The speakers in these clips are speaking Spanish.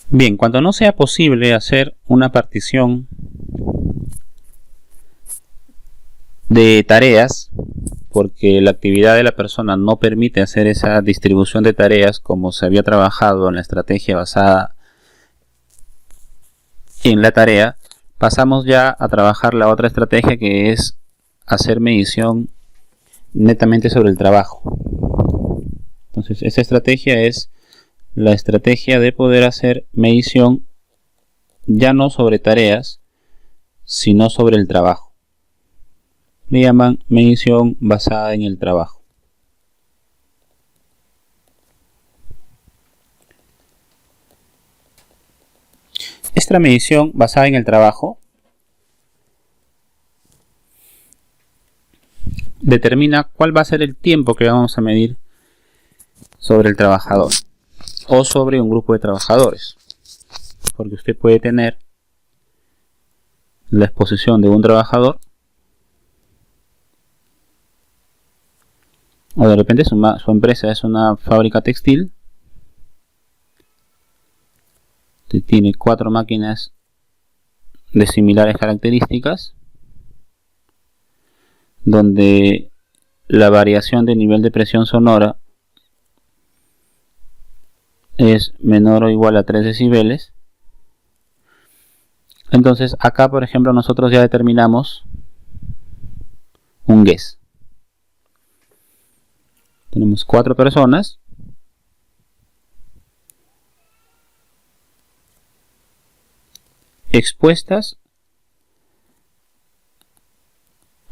Bien, cuando no sea posible hacer una partición de tareas, porque la actividad de la persona no permite hacer esa distribución de tareas como se había trabajado en la estrategia basada en la tarea, pasamos ya a trabajar la otra estrategia, que es hacer medición netamente sobre el trabajo. Entonces, esa estrategia es la estrategia de poder hacer medición ya no sobre tareas, sino sobre el trabajo. Le llaman medición basada en el trabajo. Esta medición basada en el trabajo determina cuál va a ser el tiempo que vamos a medir sobre el trabajador o sobre un grupo de trabajadores, porque usted puede tener la exposición de un trabajador, o de repente su empresa es una fábrica textil, tiene 4 máquinas de similares características, donde la variación de nivel de presión sonora es menor o igual a 3 decibeles. Entonces acá, por ejemplo, nosotros ya determinamos un guess. Tenemos 4 personas expuestas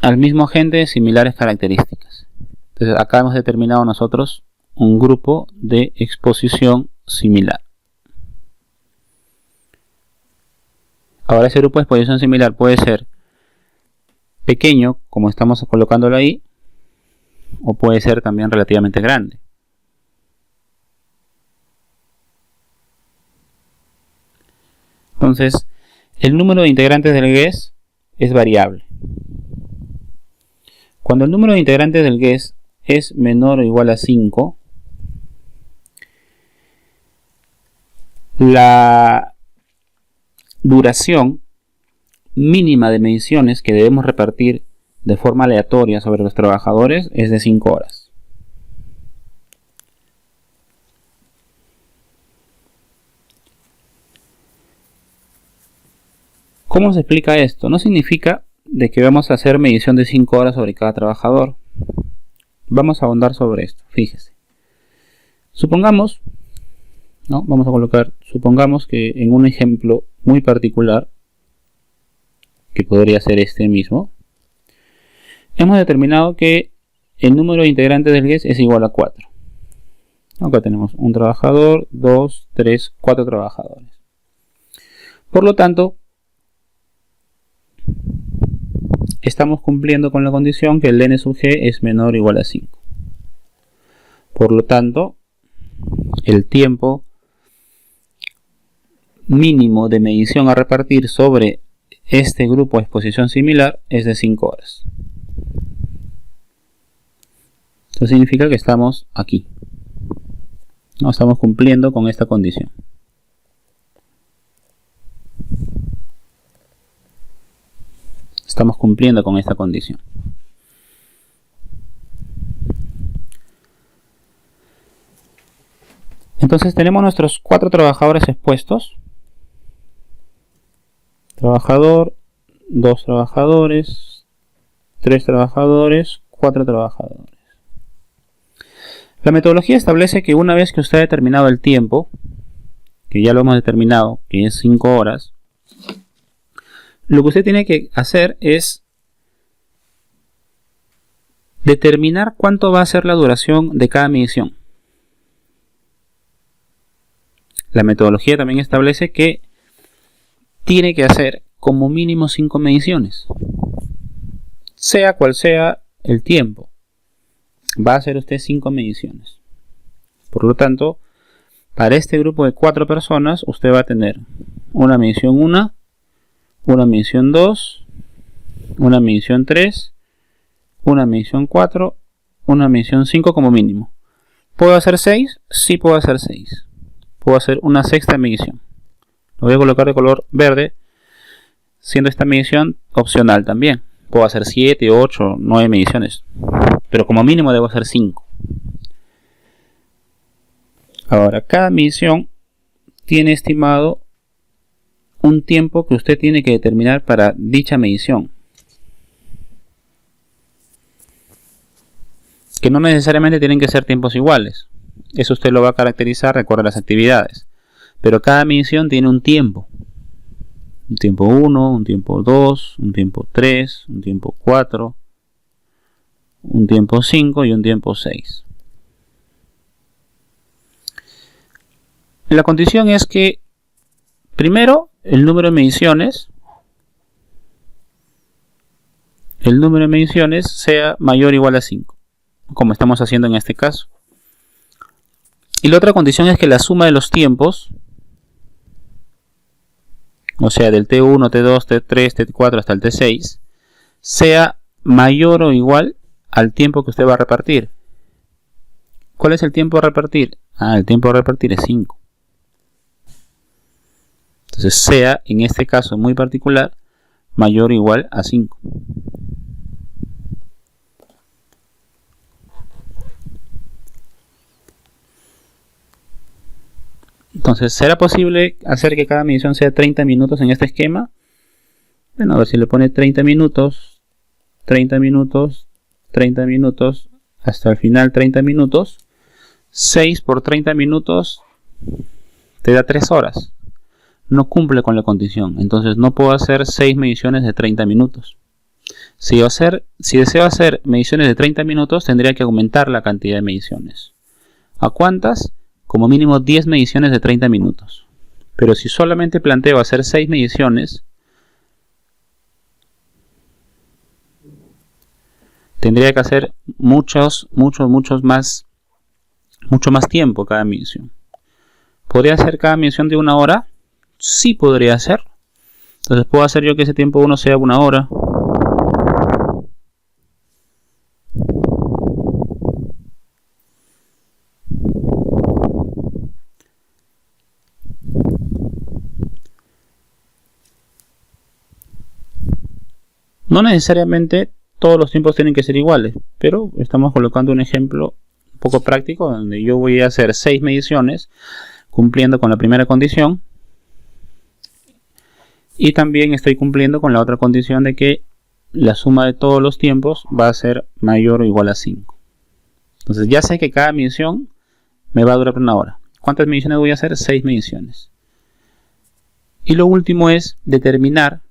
al mismo agente de similares características. Entonces acá hemos determinado nosotros un grupo de exposición similar. Ahora, ese grupo de exposición similar puede ser pequeño, como estamos colocándolo ahí, o puede ser también relativamente grande. Entonces, el número de integrantes del guess es variable. Cuando el número de integrantes del guess es menor o igual a 5, la duración mínima de mediciones que debemos repartir de forma aleatoria sobre los trabajadores es de 5 horas. ¿Cómo se explica esto? No significa de que vamos a hacer medición de 5 horas sobre cada trabajador. Vamos a ahondar sobre esto. Fíjese. Supongamos, supongamos que en un ejemplo muy particular, que podría ser este mismo, hemos determinado que el número de integrantes del guess es igual a 4. Acá tenemos un trabajador, 2, 3, 4 trabajadores. Por lo tanto, estamos cumpliendo con la condición que el n sub g es menor o igual a 5. Por lo tanto, el tiempo mínimo de medición a repartir sobre este grupo de exposición similar es de 5 horas. Esto significa que estamos aquí. No estamos cumpliendo con esta condición. Estamos cumpliendo con esta condición. Entonces tenemos nuestros 4 trabajadores expuestos. Trabajador, 2 trabajadores, 3 trabajadores, 4 trabajadores. La metodología establece que una vez que usted ha determinado el tiempo, que ya lo hemos determinado, que es 5 horas, lo que usted tiene que hacer es determinar cuánto va a ser la duración de cada medición. La metodología también establece que tiene que hacer como mínimo 5 mediciones. Sea cual sea el tiempo, va a hacer usted 5 mediciones. Por lo tanto, para este grupo de 4 personas, usted va a tener una medición 1, una medición 2, una medición 3, una medición 4, una medición 5 como mínimo. ¿Puedo hacer 6? Sí puedo hacer 6. Puedo hacer una sexta medición. Lo voy a colocar de color verde, siendo esta medición opcional también. Puedo hacer 7, 8, 9 mediciones, pero como mínimo debo hacer 5. Ahora, cada medición tiene estimado un tiempo que usted tiene que determinar para dicha medición, que no necesariamente tienen que ser tiempos iguales. Eso usted lo va a caracterizar de acuerdo a las actividades, pero cada medición tiene un tiempo 1, un tiempo 2, un tiempo 3, un tiempo 4, un tiempo 5 y un tiempo 6. La condición es que primero el número de mediciones sea mayor o igual a 5, como estamos haciendo en este caso. Y la otra condición es que la suma de los tiempos, o sea del T1, T2, T3, T4 hasta el T6, sea mayor o igual al tiempo que usted va a repartir. ¿Cuál es el tiempo a repartir? El tiempo a repartir es 5. Entonces sea, en este caso muy particular, mayor o igual a 5. Entonces, ¿será posible hacer que cada medición sea 30 minutos en este esquema? Bueno, a ver si le pone 30 minutos, 30 minutos, 30 minutos, hasta el final 30 minutos. 6 por 30 minutos te da 3 horas. No cumple con la condición, entonces no puedo hacer 6 mediciones de 30 minutos. Si deseo hacer mediciones de 30 minutos, tendría que aumentar la cantidad de mediciones. ¿A cuántas? Como mínimo 10 mediciones de 30 minutos. Pero si solamente planteo hacer 6 mediciones, tendría que hacer mucho más tiempo cada medición. ¿Podría hacer cada medición de 1 hora? Sí podría hacer. Entonces puedo hacer yo que ese tiempo 1 sea 1 hora. No necesariamente todos los tiempos tienen que ser iguales, pero estamos colocando un ejemplo un poco práctico donde yo voy a hacer 6 mediciones cumpliendo con la primera condición. Y también estoy cumpliendo con la otra condición de que la suma de todos los tiempos va a ser mayor o igual a 5. Entonces ya sé que cada medición me va a durar 1 hora. ¿Cuántas mediciones voy a hacer? 6 mediciones. Y lo último es determinar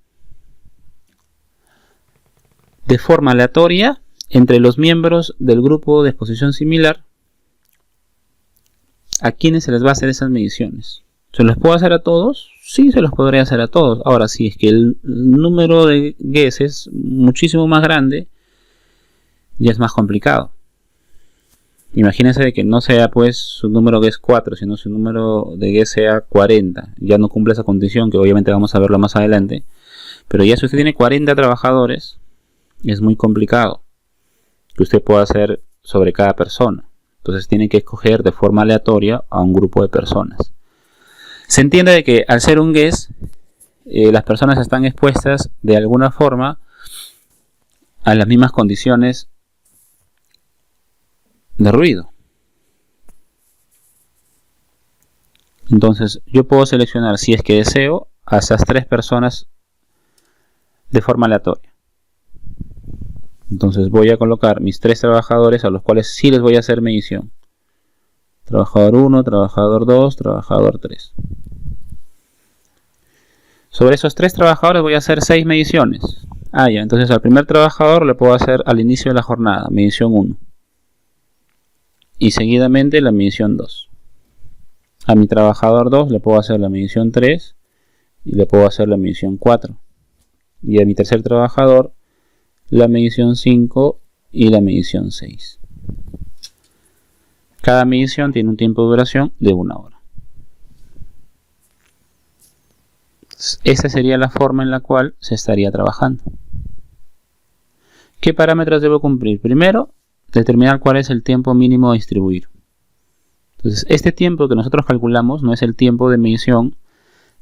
de forma aleatoria entre los miembros del grupo de exposición similar a quienes se les va a hacer esas mediciones. ¿Se los puedo hacer a todos? Sí, se los podría hacer a todos. Ahora, si es que el número de guess es muchísimo más grande, ya es más complicado. Imagínense de que no sea pues su número guess 4, sino su número de guess sea 40. Ya no cumple esa condición, que obviamente vamos a verlo más adelante. Pero ya si usted tiene 40 trabajadores, es muy complicado que usted pueda hacer sobre cada persona. Entonces tiene que escoger de forma aleatoria a un grupo de personas. Se entiende de que al ser un guess, las personas están expuestas de alguna forma a las mismas condiciones de ruido. Entonces yo puedo seleccionar, si es que deseo, a esas 3 personas de forma aleatoria. Entonces voy a colocar mis 3 trabajadores a los cuales sí les voy a hacer medición. Trabajador 1, trabajador 2, trabajador 3. Sobre esos 3 trabajadores voy a hacer 6 mediciones. Ya, entonces al primer trabajador le puedo hacer al inicio de la jornada, medición 1. Y seguidamente la medición 2. A mi trabajador 2 le puedo hacer la medición 3 y le puedo hacer la medición 4. Y a mi tercer trabajador la medición 5 y la medición 6. Cada medición tiene un tiempo de duración de 1 hora. Esa sería la forma en la cual se estaría trabajando. ¿Qué parámetros debo cumplir? Primero, determinar cuál es el tiempo mínimo a distribuir. Entonces, este tiempo que nosotros calculamos no es el tiempo de medición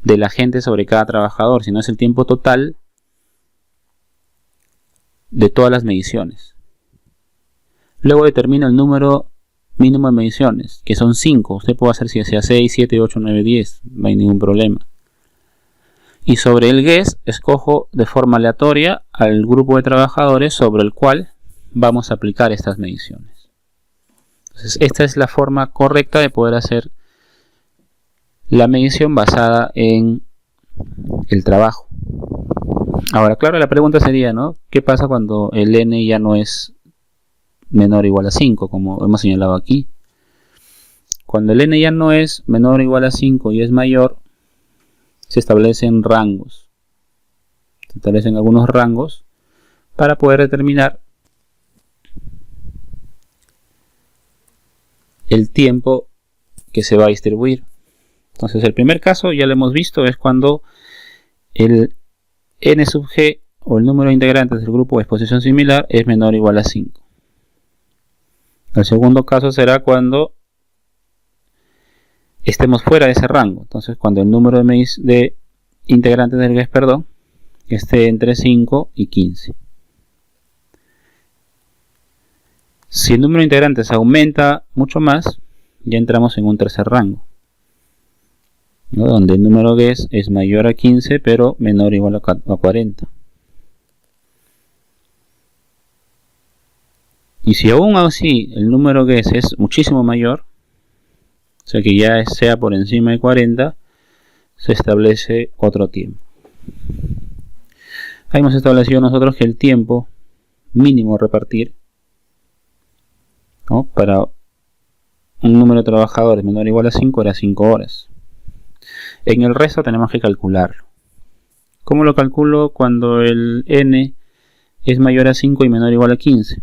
de la gente sobre cada trabajador, sino es el tiempo total de todas las mediciones. Luego determina el número mínimo de mediciones, que son 5. Usted puede hacer si sea 6, 7, 8, 9, 10, no hay ningún problema. Y sobre el guess escojo de forma aleatoria al grupo de trabajadores sobre el cual vamos a aplicar estas mediciones. Entonces, esta es la forma correcta de poder hacer la medición basada en el trabajo. Ahora, claro, la pregunta sería, ¿no? ¿Qué pasa cuando el n ya no es menor o igual a 5, como hemos señalado aquí? Cuando el n ya no es menor o igual a 5 y es mayor, se establecen rangos. Se establecen algunos rangos para poder determinar el tiempo que se va a distribuir. Entonces, el primer caso, ya lo hemos visto, es cuando el n sub g o el número de integrantes del grupo de exposición similar es menor o igual a 5. El segundo caso será cuando estemos fuera de ese rango. Entonces, cuando el número de integrantes del guess, esté entre 5 y 15. Si el número de integrantes aumenta mucho más, ya entramos en un tercer rango, ¿no? Donde el número guess es mayor a 15 pero menor o igual a 40. Y si aún así el número guess es muchísimo mayor, o sea que ya sea por encima de 40, se establece otro tiempo. Ahí hemos establecido nosotros que el tiempo mínimo a repartir, ¿no?, para un número de trabajadores menor o igual a 5 era 5 horas. En el resto tenemos que calcularlo. ¿Cómo lo calculo cuando el n es mayor a 5 y menor o igual a 15?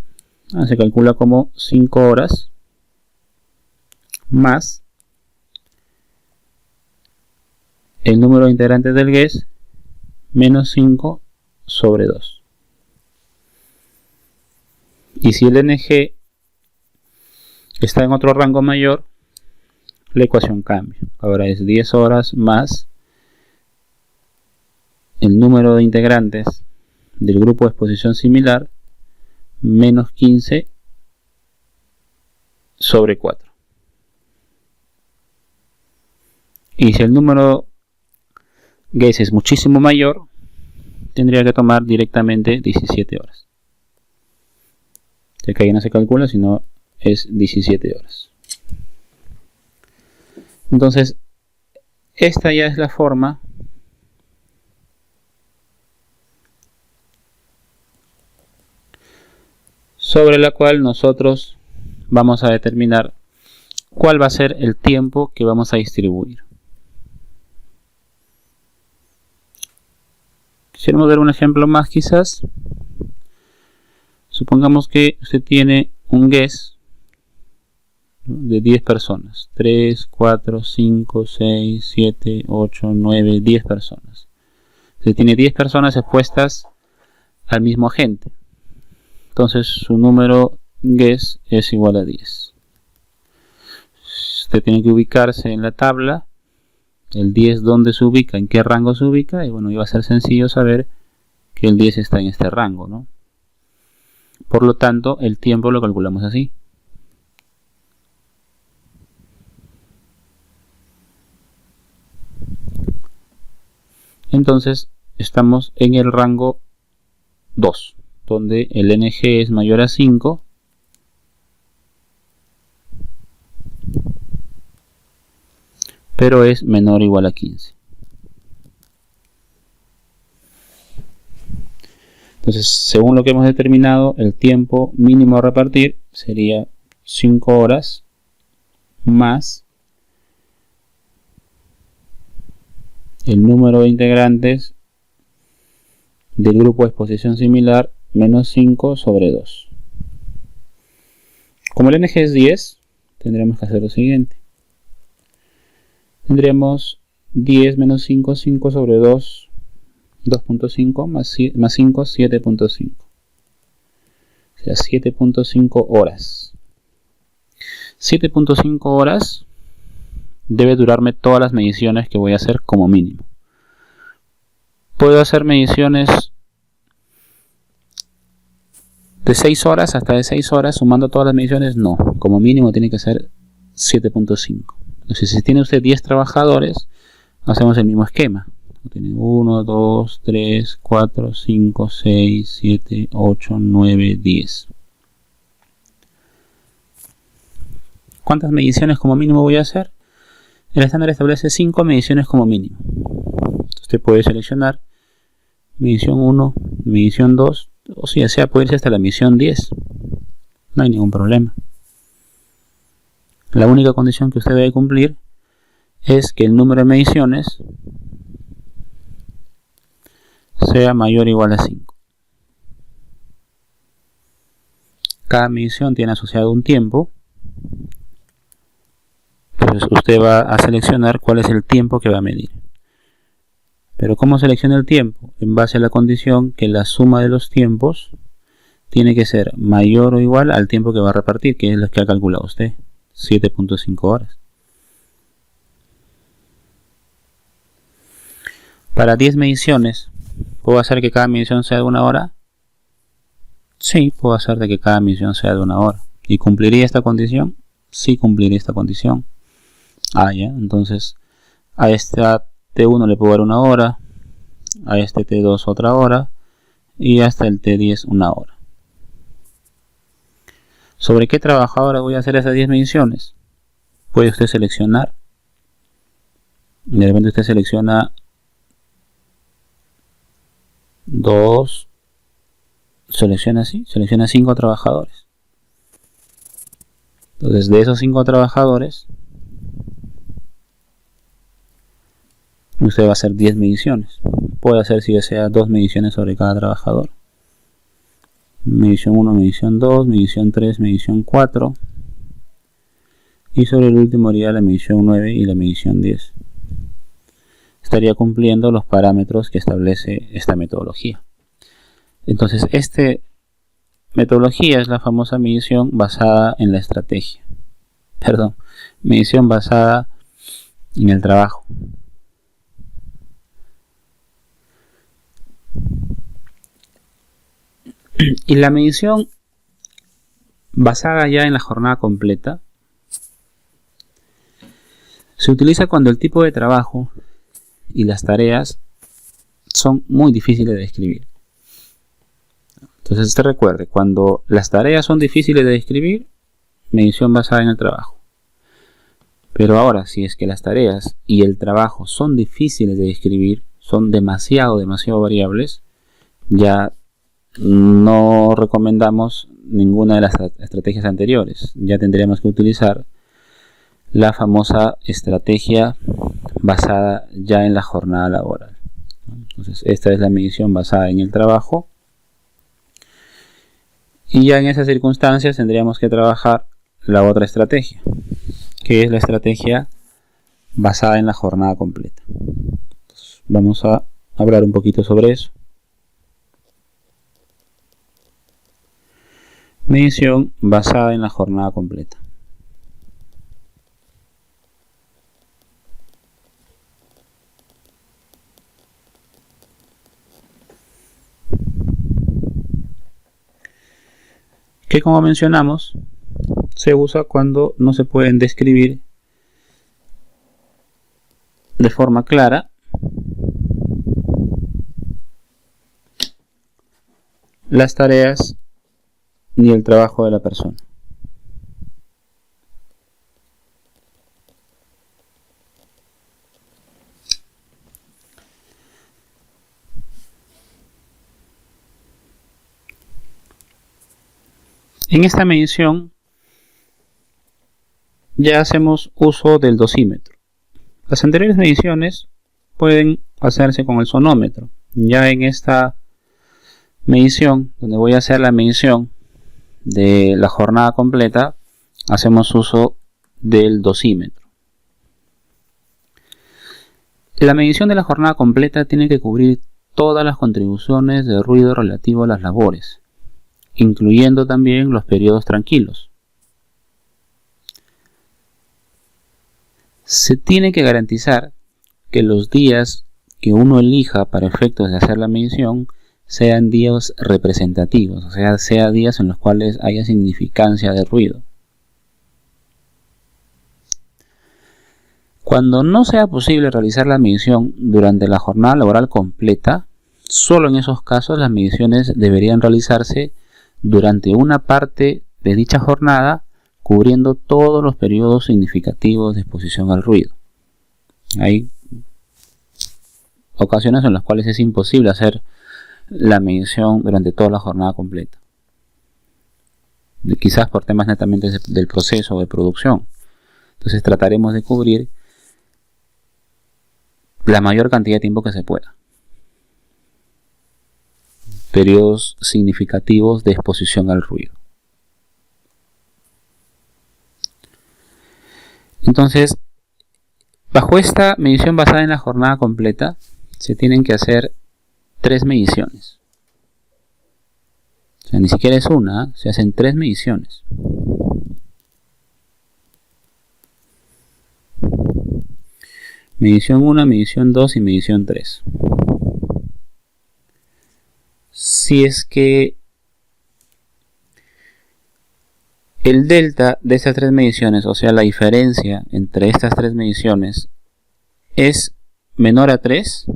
Se calcula como 5 horas más el número de integrantes del guess menos 5 sobre 2. Y si el ng está en otro rango mayor, la ecuación cambia. Ahora es 10 horas más el número de integrantes del grupo de exposición similar menos 15 sobre 4. Y si el número guess es muchísimo mayor, tendría que tomar directamente 17 horas. Ya que ahí no se calcula, sino es 17 horas. Entonces, esta ya es la forma sobre la cual nosotros vamos a determinar cuál va a ser el tiempo que vamos a distribuir. Quisiéramos ver un ejemplo más quizás. Supongamos que usted tiene un guess de 10 personas. 3, 4, 5, 6, 7, 8, 9, 10 personas. Usted tiene 10 personas expuestas al mismo agente. Entonces su número guess es igual a 10. Usted tiene que ubicarse en la tabla. El 10 dónde se ubica, en qué rango se ubica. Y bueno, iba a ser sencillo saber que el 10 está en este rango, ¿no? Por lo tanto, el tiempo lo calculamos así. Entonces, estamos en el rango 2, donde el ng es mayor a 5 pero es menor o igual a 15. Entonces, según lo que hemos determinado, el tiempo mínimo a repartir sería 5 horas más el número de integrantes del grupo de exposición similar menos 5 sobre 2. Como el ng es 10, tendremos que hacer lo siguiente. Tendríamos 10 menos 5, 5 sobre 2, 2.5 más 5, 7.5. O sea, 7.5 horas. 7.5 horas debe durarme todas las mediciones que voy a hacer como mínimo. ¿Puedo hacer mediciones de 6 horas hasta de 6 horas sumando todas las mediciones? No, como mínimo tiene que ser 7.5. Entonces, si tiene usted 10 trabajadores, hacemos el mismo esquema. Tiene 1, 2, 3, 4, 5, 6, 7, 8, 9, 10. ¿Cuántas mediciones como mínimo voy a hacer? El estándar establece 5 mediciones como mínimo. Usted puede seleccionar medición 1, medición 2, o si desea puede irse hasta la medición 10. No hay ningún problema. La única condición que usted debe cumplir es que el número de mediciones sea mayor o igual a 5. Cada medición tiene asociado un tiempo. Entonces usted va a seleccionar cuál es el tiempo que va a medir. Pero ¿cómo selecciona el tiempo? En base a la condición que la suma de los tiempos tiene que ser mayor o igual al tiempo que va a repartir, que es lo que ha calculado usted, 7.5 horas. Para 10 mediciones, ¿puedo hacer que cada medición sea de 1 hora? Sí, puedo hacer de que cada medición sea de 1 hora. ¿Y cumpliría esta condición? Sí, cumpliría esta condición. Ya, entonces a este T1 le puedo dar 1 hora, a este T2 otra hora y hasta el T10 1 hora. ¿Sobre qué trabajadora voy a hacer esas 10 mediciones? Puede usted seleccionar. De repente usted selecciona 2, selecciona 5 trabajadores. Entonces de esos 5 trabajadores usted va a hacer 10 mediciones. Puede hacer, si desea, 2 mediciones sobre cada trabajador. Medición 1, medición 2, medición 3, medición 4. Y sobre el último haría la medición 9 y la medición 10. Estaría cumpliendo los parámetros que establece esta metodología. Entonces, esta metodología es la famosa medición basada en la estrategia. Medición basada en el trabajo. Y la medición basada ya en la jornada completa se utiliza cuando el tipo de trabajo y las tareas son muy difíciles de describir. Entonces usted recuerde, cuando las tareas son difíciles de describir, medición basada en el trabajo. Pero ahora, si es que las tareas y el trabajo son difíciles de describir, son demasiado variables, ya no recomendamos ninguna de las estrategias anteriores. Ya tendríamos que utilizar la famosa estrategia basada ya en la jornada laboral. Entonces, esta es la medición basada en el trabajo. Y ya en esas circunstancias tendríamos que trabajar la otra estrategia, que es la estrategia basada en la jornada completa. Entonces, vamos a hablar un poquito sobre eso. Medición basada en la jornada completa. Que, como mencionamos, se usa cuando no se pueden describir de forma clara las tareas ni el trabajo de la persona. En esta medición ya hacemos uso del dosímetro. Las anteriores mediciones pueden hacerse con el sonómetro. Ya en esta medición, donde voy a hacer la medición de la jornada completa, hacemos uso del dosímetro. La medición de la jornada completa tiene que cubrir todas las contribuciones de ruido relativo a las labores, incluyendo también los periodos tranquilos. Se tiene que garantizar que los días que uno elija para efectos de hacer la medición sean días representativos, o sea días en los cuales haya significancia de ruido. Cuando no sea posible realizar la medición durante la jornada laboral completa, solo en esos casos las mediciones deberían realizarse durante una parte de dicha jornada, cubriendo todos los periodos significativos de exposición al ruido. Hay ocasiones en las cuales es imposible hacer la medición durante toda la jornada completa, quizás por temas netamente del proceso o de producción. Entonces trataremos de cubrir la mayor cantidad de tiempo que se pueda, periodos significativos de exposición al ruido. Entonces, bajo esta medición basada en la jornada completa, se tienen que hacer 3 mediciones. O sea, ni siquiera es una, se hacen 3 mediciones. Medición 1, medición 2 y medición 3. Si es que el delta de estas 3 mediciones, o sea la diferencia entre estas 3 mediciones, es menor a 3,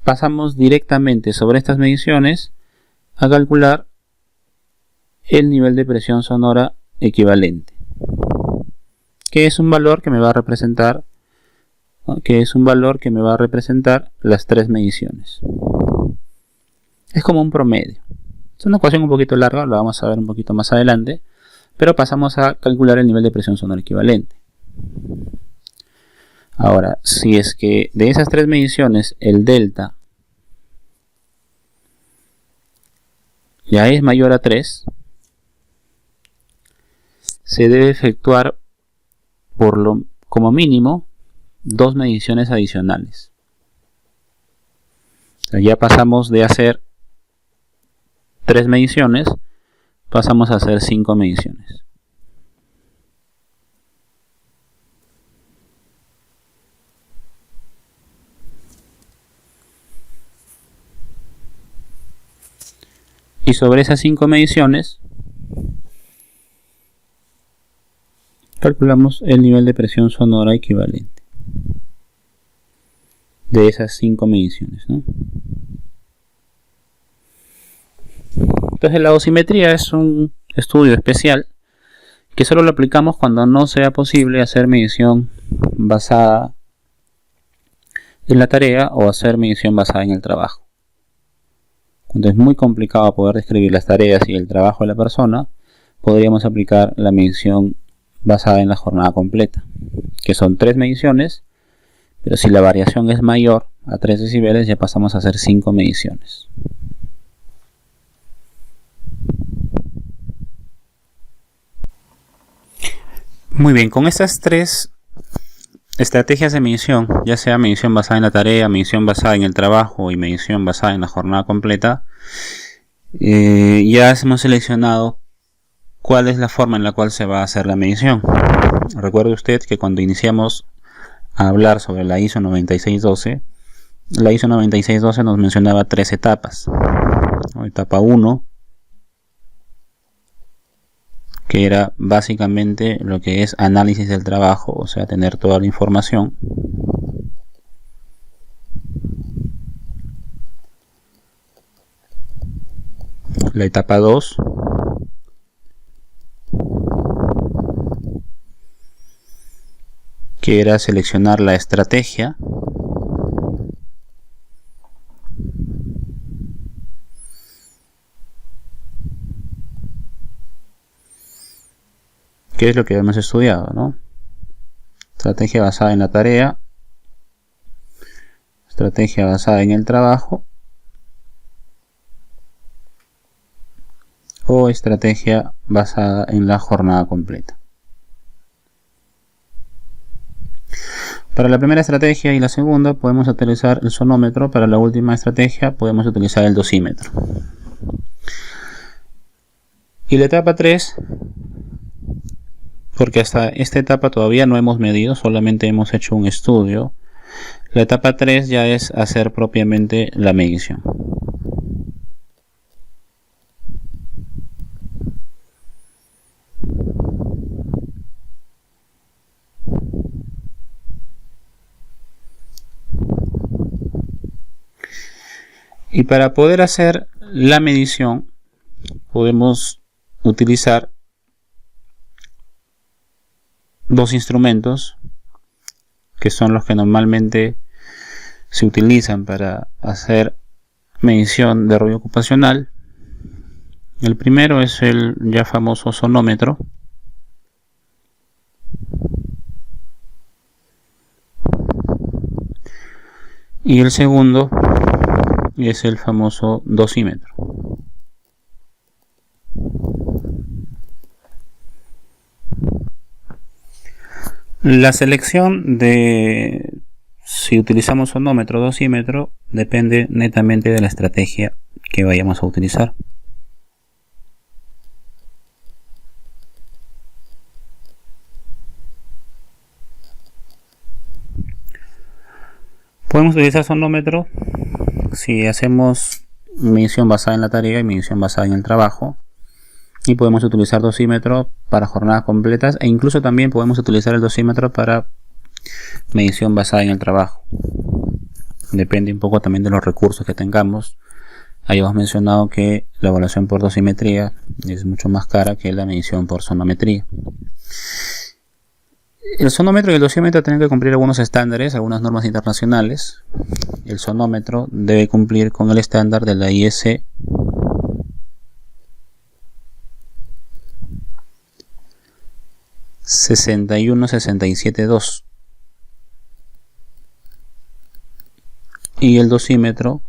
pasamos directamente sobre estas mediciones a calcular el nivel de presión sonora equivalente, que es un valor que me va a representar las 3 mediciones. Es como un promedio. Es una ecuación un poquito larga, lo vamos a ver un poquito más adelante, pero pasamos a calcular el nivel de presión sonora equivalente. Ahora, si es que de esas 3 mediciones el delta ya es mayor a 3, se debe efectuar como mínimo 2 mediciones adicionales. O sea, ya pasamos de hacer 3 mediciones, pasamos a hacer 5 mediciones. Y sobre esas 5 mediciones calculamos el nivel de presión sonora equivalente de esas 5 mediciones, ¿no? Entonces la dosimetría es un estudio especial que solo lo aplicamos cuando no sea posible hacer medición basada en la tarea o hacer medición basada en el trabajo. Cuando es muy complicado poder describir las tareas y el trabajo de la persona, podríamos aplicar la medición basada en la jornada completa, que son 3 mediciones, pero si la variación es mayor a 3 decibeles ya pasamos a hacer 5 mediciones. Muy bien, con estas 3 estrategias de medición, ya sea medición basada en la tarea, medición basada en el trabajo y medición basada en la jornada completa, ya hemos seleccionado cuál es la forma en la cual se va a hacer la medición. Recuerde usted que cuando iniciamos a hablar sobre la ISO 9612, la ISO 9612 nos mencionaba 3 etapas. Etapa 1, que era básicamente lo que es análisis del trabajo, o sea, tener toda la información. La etapa 2, que era seleccionar la estrategia. ¿Qué es lo que hemos estudiado, ¿no? Estrategia basada en la tarea, estrategia basada en el trabajo o estrategia basada en la jornada completa. Para la primera estrategia y la segunda podemos utilizar el sonómetro. Para la última estrategia podemos utilizar el dosímetro. Y la etapa 3, porque hasta esta etapa todavía no hemos medido, solamente hemos hecho un estudio. La etapa 3 ya es hacer propiamente la medición. Y para poder hacer la medición podemos utilizar dos instrumentos que son los que normalmente se utilizan para hacer medición de ruido ocupacional. El primero es el ya famoso sonómetro. Y el segundo es el famoso dosímetro. La selección de si utilizamos sonómetro o dosímetro depende netamente de la estrategia que vayamos a utilizar. Podemos utilizar sonómetro si hacemos medición basada en la tarea y medición basada en el trabajo. Y podemos utilizar dosímetro para jornadas completas e incluso también podemos utilizar el dosímetro para medición basada en el trabajo. Depende un poco también de los recursos que tengamos. Ahí hemos mencionado que la evaluación por dosimetría es mucho más cara que la medición por sonometría. El sonómetro y el dosímetro tienen que cumplir algunos estándares, algunas normas internacionales. El sonómetro debe cumplir con el estándar de la IS 61672 y el dosímetro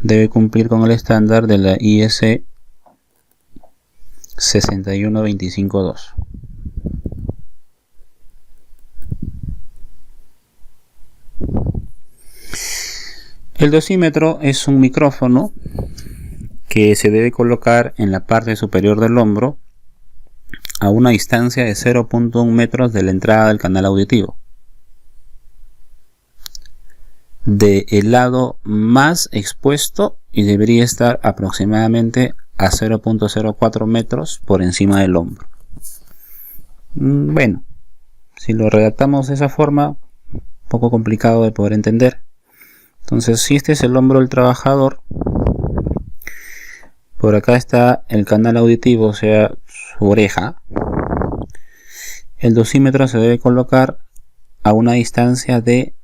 debe cumplir con el estándar de la IS 61252. El dosímetro es un micrófono que se debe colocar en la parte superior del hombro a una distancia de 0.1 metros de la entrada del canal auditivo, del lado más expuesto, y debería estar aproximadamente a 0.04 metros por encima del hombro. Bueno, si lo redactamos de esa forma, un poco complicado de poder entender. Entonces, si este es el hombro del trabajador, por acá está el canal auditivo, o sea, su oreja. El dosímetro se debe colocar a una distancia de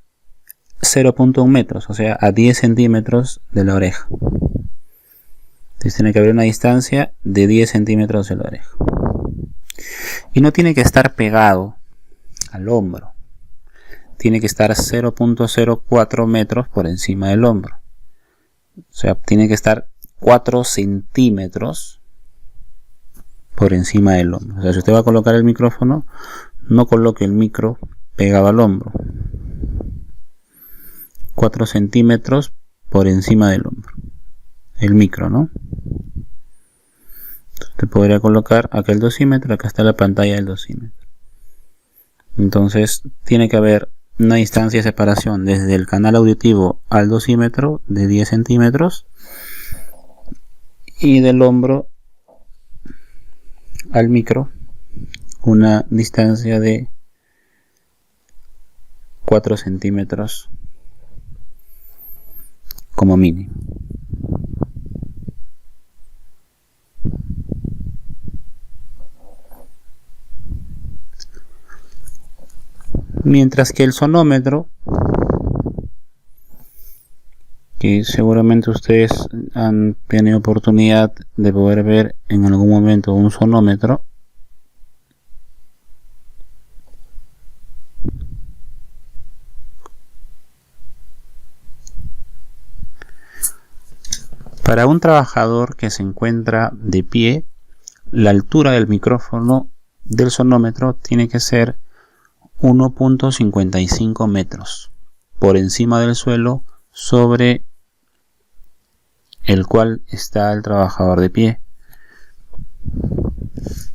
0.1 metros, o sea, a 10 centímetros de la oreja. Entonces tiene que haber una distancia de 10 centímetros de la oreja. Y no tiene que estar pegado al hombro. Tiene que estar 0.04 metros por encima del hombro. O sea, tiene que estar 4 centímetros por encima del hombro. O sea, si usted va a colocar el micrófono, no coloque el micro pegado al hombro. 4 centímetros por encima del hombro. El micro, ¿no? Usted podría colocar acá el dosímetro, acá está la pantalla del dosímetro. Entonces, tiene que haber una distancia de separación desde el canal auditivo al dosímetro de 10 centímetros y del hombro al micro una distancia de 4 centímetros como mínimo. Mientras que el sonómetro, que seguramente ustedes han tenido oportunidad de poder ver en algún momento un sonómetro, para un trabajador que se encuentra de pie, la altura del micrófono del sonómetro tiene que ser 1.55 metros por encima del suelo sobre el cual está el trabajador de pie.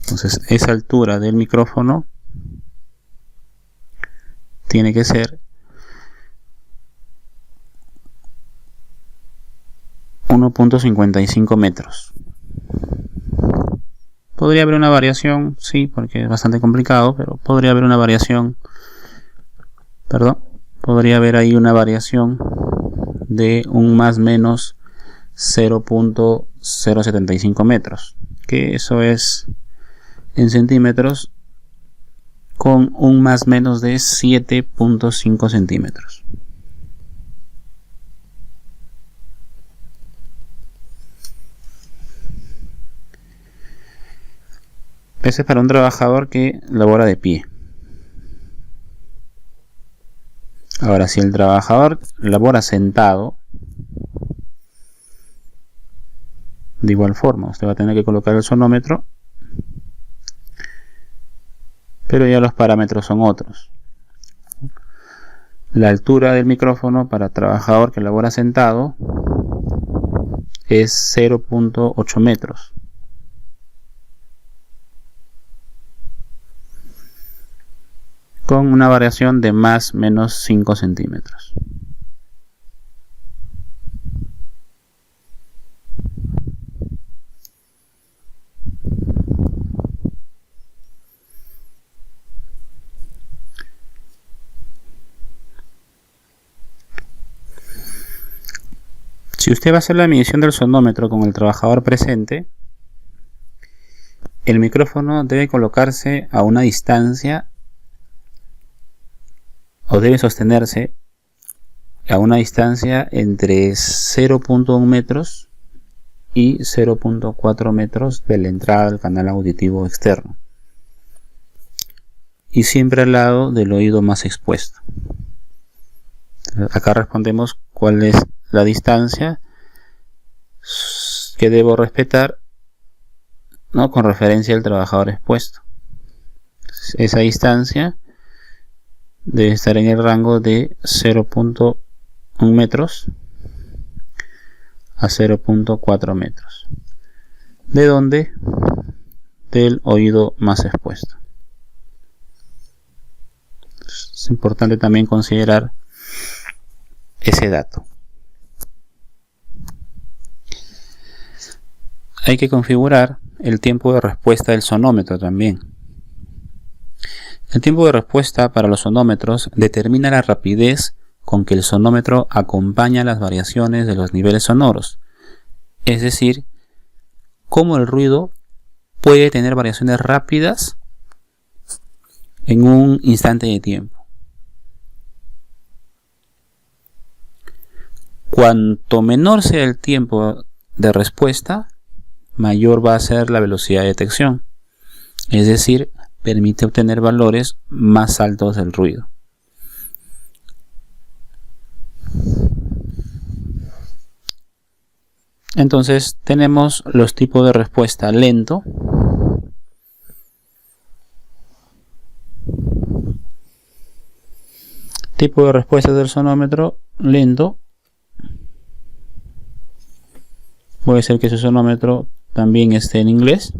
Entonces, esa altura del micrófono tiene que ser 1.55 metros. Podría haber una variación, sí, porque es bastante complicado, pero podría haber una variación, podría haber ahí una variación de un más menos 0.075 metros, que eso es en centímetros, con un más menos de 7.5 centímetros. Ese es para un trabajador que labora de pie. Ahora, si el trabajador labora sentado, de igual forma, usted va a tener que colocar el sonómetro, pero ya los parámetros son otros. La altura del micrófono para trabajador que labora sentado es 0.8 metros. Con una variación de más menos 5 centímetros. Si usted va a hacer la medición del sonómetro con el trabajador presente, el micrófono debe colocarse a una distancia, o debe sostenerse a una distancia entre 0.1 metros y 0.4 metros de la entrada del canal auditivo externo, y siempre al lado del oído más expuesto. Acá respondemos cuál es la distancia que debo respetar, ¿no?, con referencia al trabajador expuesto. Esa distancia debe estar en el rango de 0.1 metros a 0.4 metros. ¿De dónde? Del oído más expuesto. Es importante también considerar ese dato. Hay que configurar el tiempo de respuesta del sonómetro también. El tiempo de respuesta para los sonómetros determina la rapidez con que el sonómetro acompaña las variaciones de los niveles sonoros, es decir, cómo el ruido puede tener variaciones rápidas en un instante de tiempo. Cuanto menor sea el tiempo de respuesta, mayor va a ser la velocidad de detección, es decir, permite obtener valores más altos del ruido. Entonces tenemos los tipos de respuesta lento, tipo de respuesta del sonómetro lento. Puede ser que su sonómetro también esté en inglés,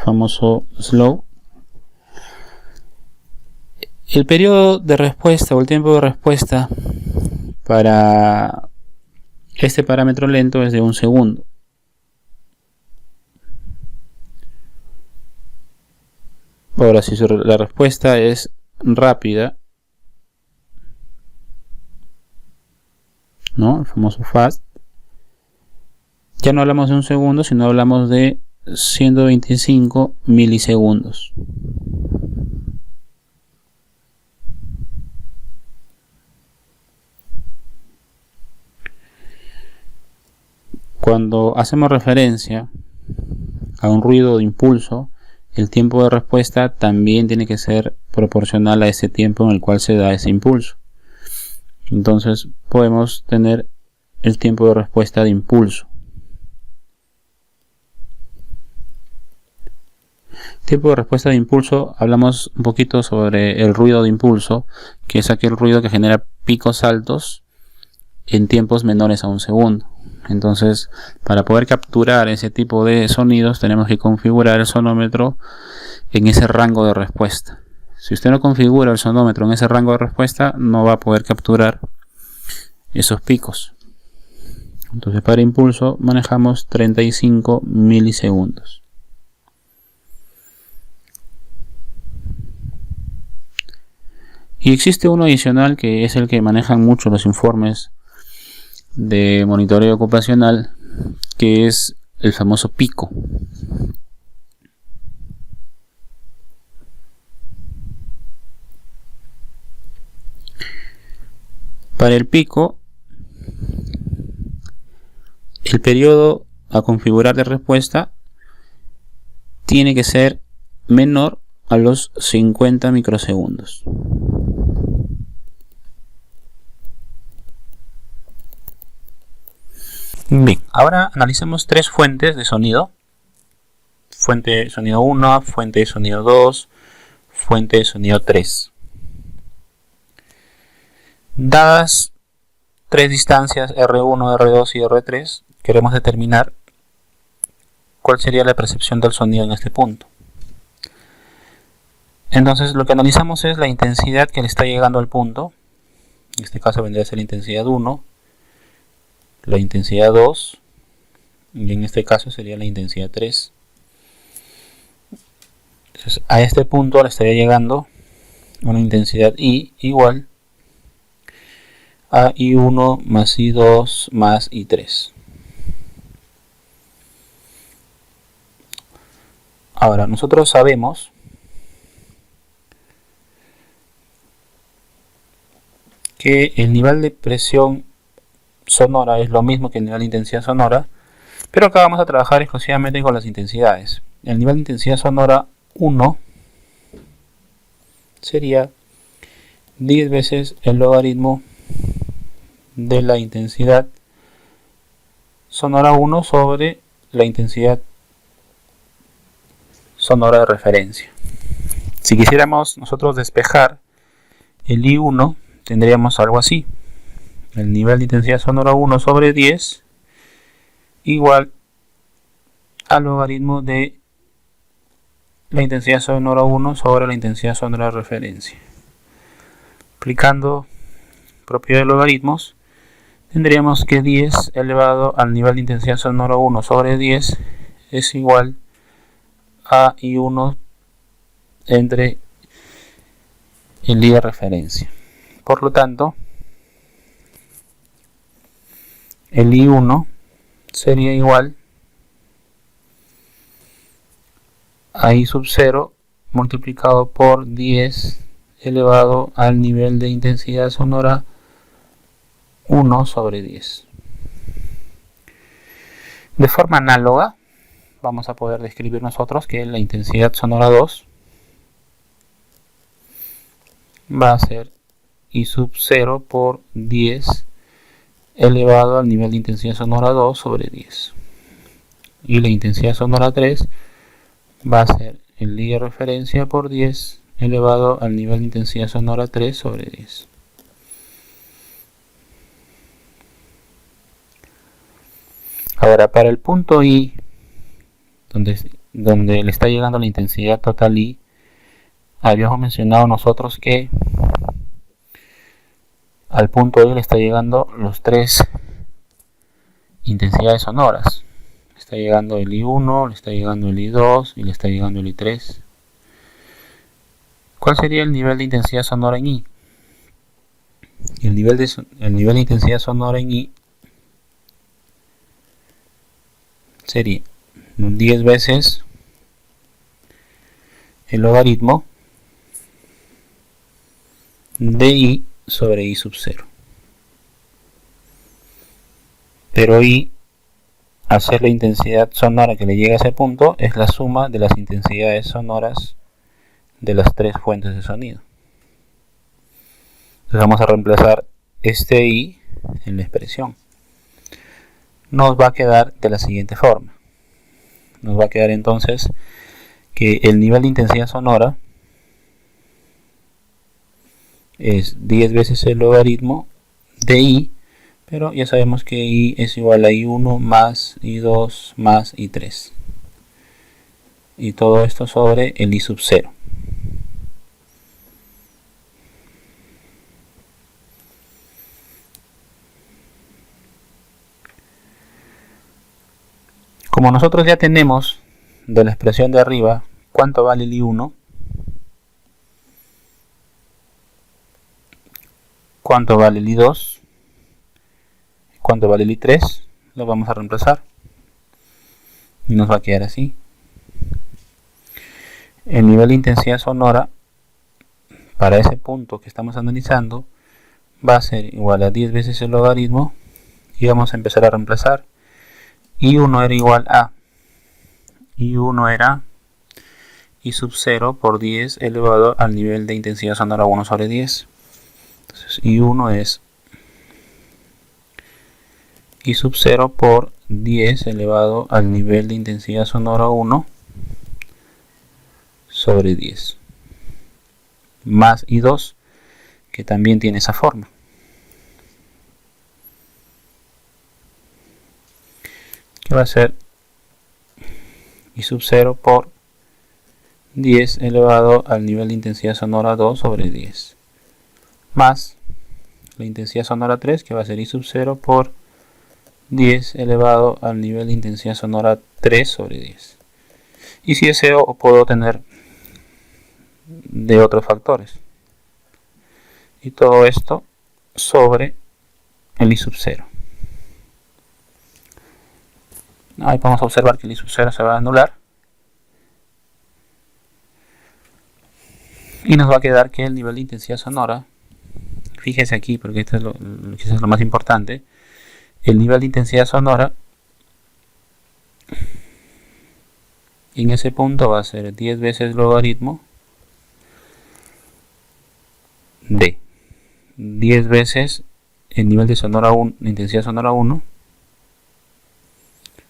famoso slow. El periodo de respuesta o el tiempo de respuesta para este parámetro lento es de 1 segundo. Ahora, si la respuesta es rápida, ¿no?, el famoso fast, ya no hablamos de 1 segundo, sino hablamos de 125 milisegundos. Cuando hacemos referencia a un ruido de impulso, el tiempo de respuesta también tiene que ser proporcional a ese tiempo en el cual se da ese impulso. Entonces podemos tener el tiempo de respuesta de impulso. Tiempo de respuesta de impulso, hablamos un poquito sobre el ruido de impulso, que es aquel ruido que genera picos altos en tiempos menores a 1 segundo. Entonces, para poder capturar ese tipo de sonidos, tenemos que configurar el sonómetro en ese rango de respuesta. Si usted no configura el sonómetro en ese rango de respuesta, no va a poder capturar esos picos. Entonces para impulso manejamos 35 milisegundos. Y existe uno adicional que es el que manejan mucho los informes de monitoreo ocupacional, que es el famoso pico. Para el pico, el periodo a configurar de respuesta tiene que ser menor a los 50 microsegundos. Bien, ahora analicemos tres fuentes de sonido. Fuente de sonido 1, fuente de sonido 2, fuente de sonido 3. Dadas tres distancias R1, R2 y R3, queremos determinar cuál sería la percepción del sonido en este punto. Entonces lo que analizamos es la intensidad que le está llegando al punto. En este caso vendría a ser la intensidad 1, la intensidad 2 y en este caso sería la intensidad 3. Entonces a este punto le estaría llegando una intensidad I igual a I1 más I2 más I3. Ahora nosotros sabemos que el nivel de presión sonora es lo mismo que el nivel de intensidad sonora, pero acá vamos a trabajar exclusivamente con las intensidades. El nivel de intensidad sonora 1 sería 10 veces el logaritmo de la intensidad sonora 1 sobre la intensidad sonora de referencia. Si quisiéramos nosotros despejar el I1, tendríamos algo así. El nivel de intensidad sonora 1 sobre 10 igual al logaritmo de la intensidad sonora 1 sobre la intensidad sonora de referencia. Aplicando propiedad de logaritmos, tendríamos que 10 elevado al nivel de intensidad sonora 1 sobre 10 es igual a I1 entre el I de referencia. Por lo tanto, el I1 sería igual a I sub 0 multiplicado por 10 elevado al nivel de intensidad sonora 1 sobre 10. De forma análoga, vamos a poder describir nosotros que la intensidad sonora 2 va a ser I sub 0 por 10 elevado al nivel de intensidad sonora 2 sobre 10. Y la intensidad sonora 3 va a ser el I de referencia por 10 elevado al nivel de intensidad sonora 3 sobre 10. Ahora, para el punto I, donde le está llegando la intensidad total I, habíamos mencionado nosotros que al punto I le está llegando los tres intensidades sonoras. Le está llegando el I1, le está llegando el I2 y le está llegando el I3. ¿Cuál sería el nivel de intensidad sonora en I? El nivel de intensidad sonora en I sería 10 veces el logaritmo de I sobre I sub 0. Pero I, al ser la intensidad sonora que le llega a ese punto, es la suma de las intensidades sonoras de las tres fuentes de sonido. Entonces vamos a reemplazar este I en la expresión. Nos va a quedar de la siguiente forma. Nos va a quedar entonces que el nivel de intensidad sonora es 10 veces el logaritmo de I, pero ya sabemos que I es igual a I1 más I2 más I3. Y todo esto sobre el I sub 0. Como nosotros ya tenemos de la expresión de arriba cuánto vale el I1, cuánto vale el I2, cuánto vale el I3, lo vamos a reemplazar y nos va a quedar así. El nivel de intensidad sonora para ese punto que estamos analizando va a ser igual a 10 veces el logaritmo, y vamos a empezar a reemplazar. I1 era igual a I1 era I sub 0 por 10 elevado al nivel de intensidad sonora 1 sobre 10. Entonces I1 es I sub 0 por 10 elevado al nivel de intensidad sonora 1 sobre 10. Más I2, que también tiene esa forma. Que va a ser I sub 0 por 10 elevado al nivel de intensidad sonora 2 sobre 10. Más la intensidad sonora 3, que va a ser I sub 0 por 10 elevado al nivel de intensidad sonora 3 sobre 10. Y si deseo, puedo tener de otros factores. Y todo esto sobre el I sub 0. Ahí podemos observar que el I sub 0 se va a anular. Y nos va a quedar que el nivel de intensidad sonora, fíjese aquí porque esto es lo más importante, el nivel de intensidad sonora en ese punto va a ser 10 veces logaritmo de 10 veces el nivel de sonora 1, intensidad sonora 1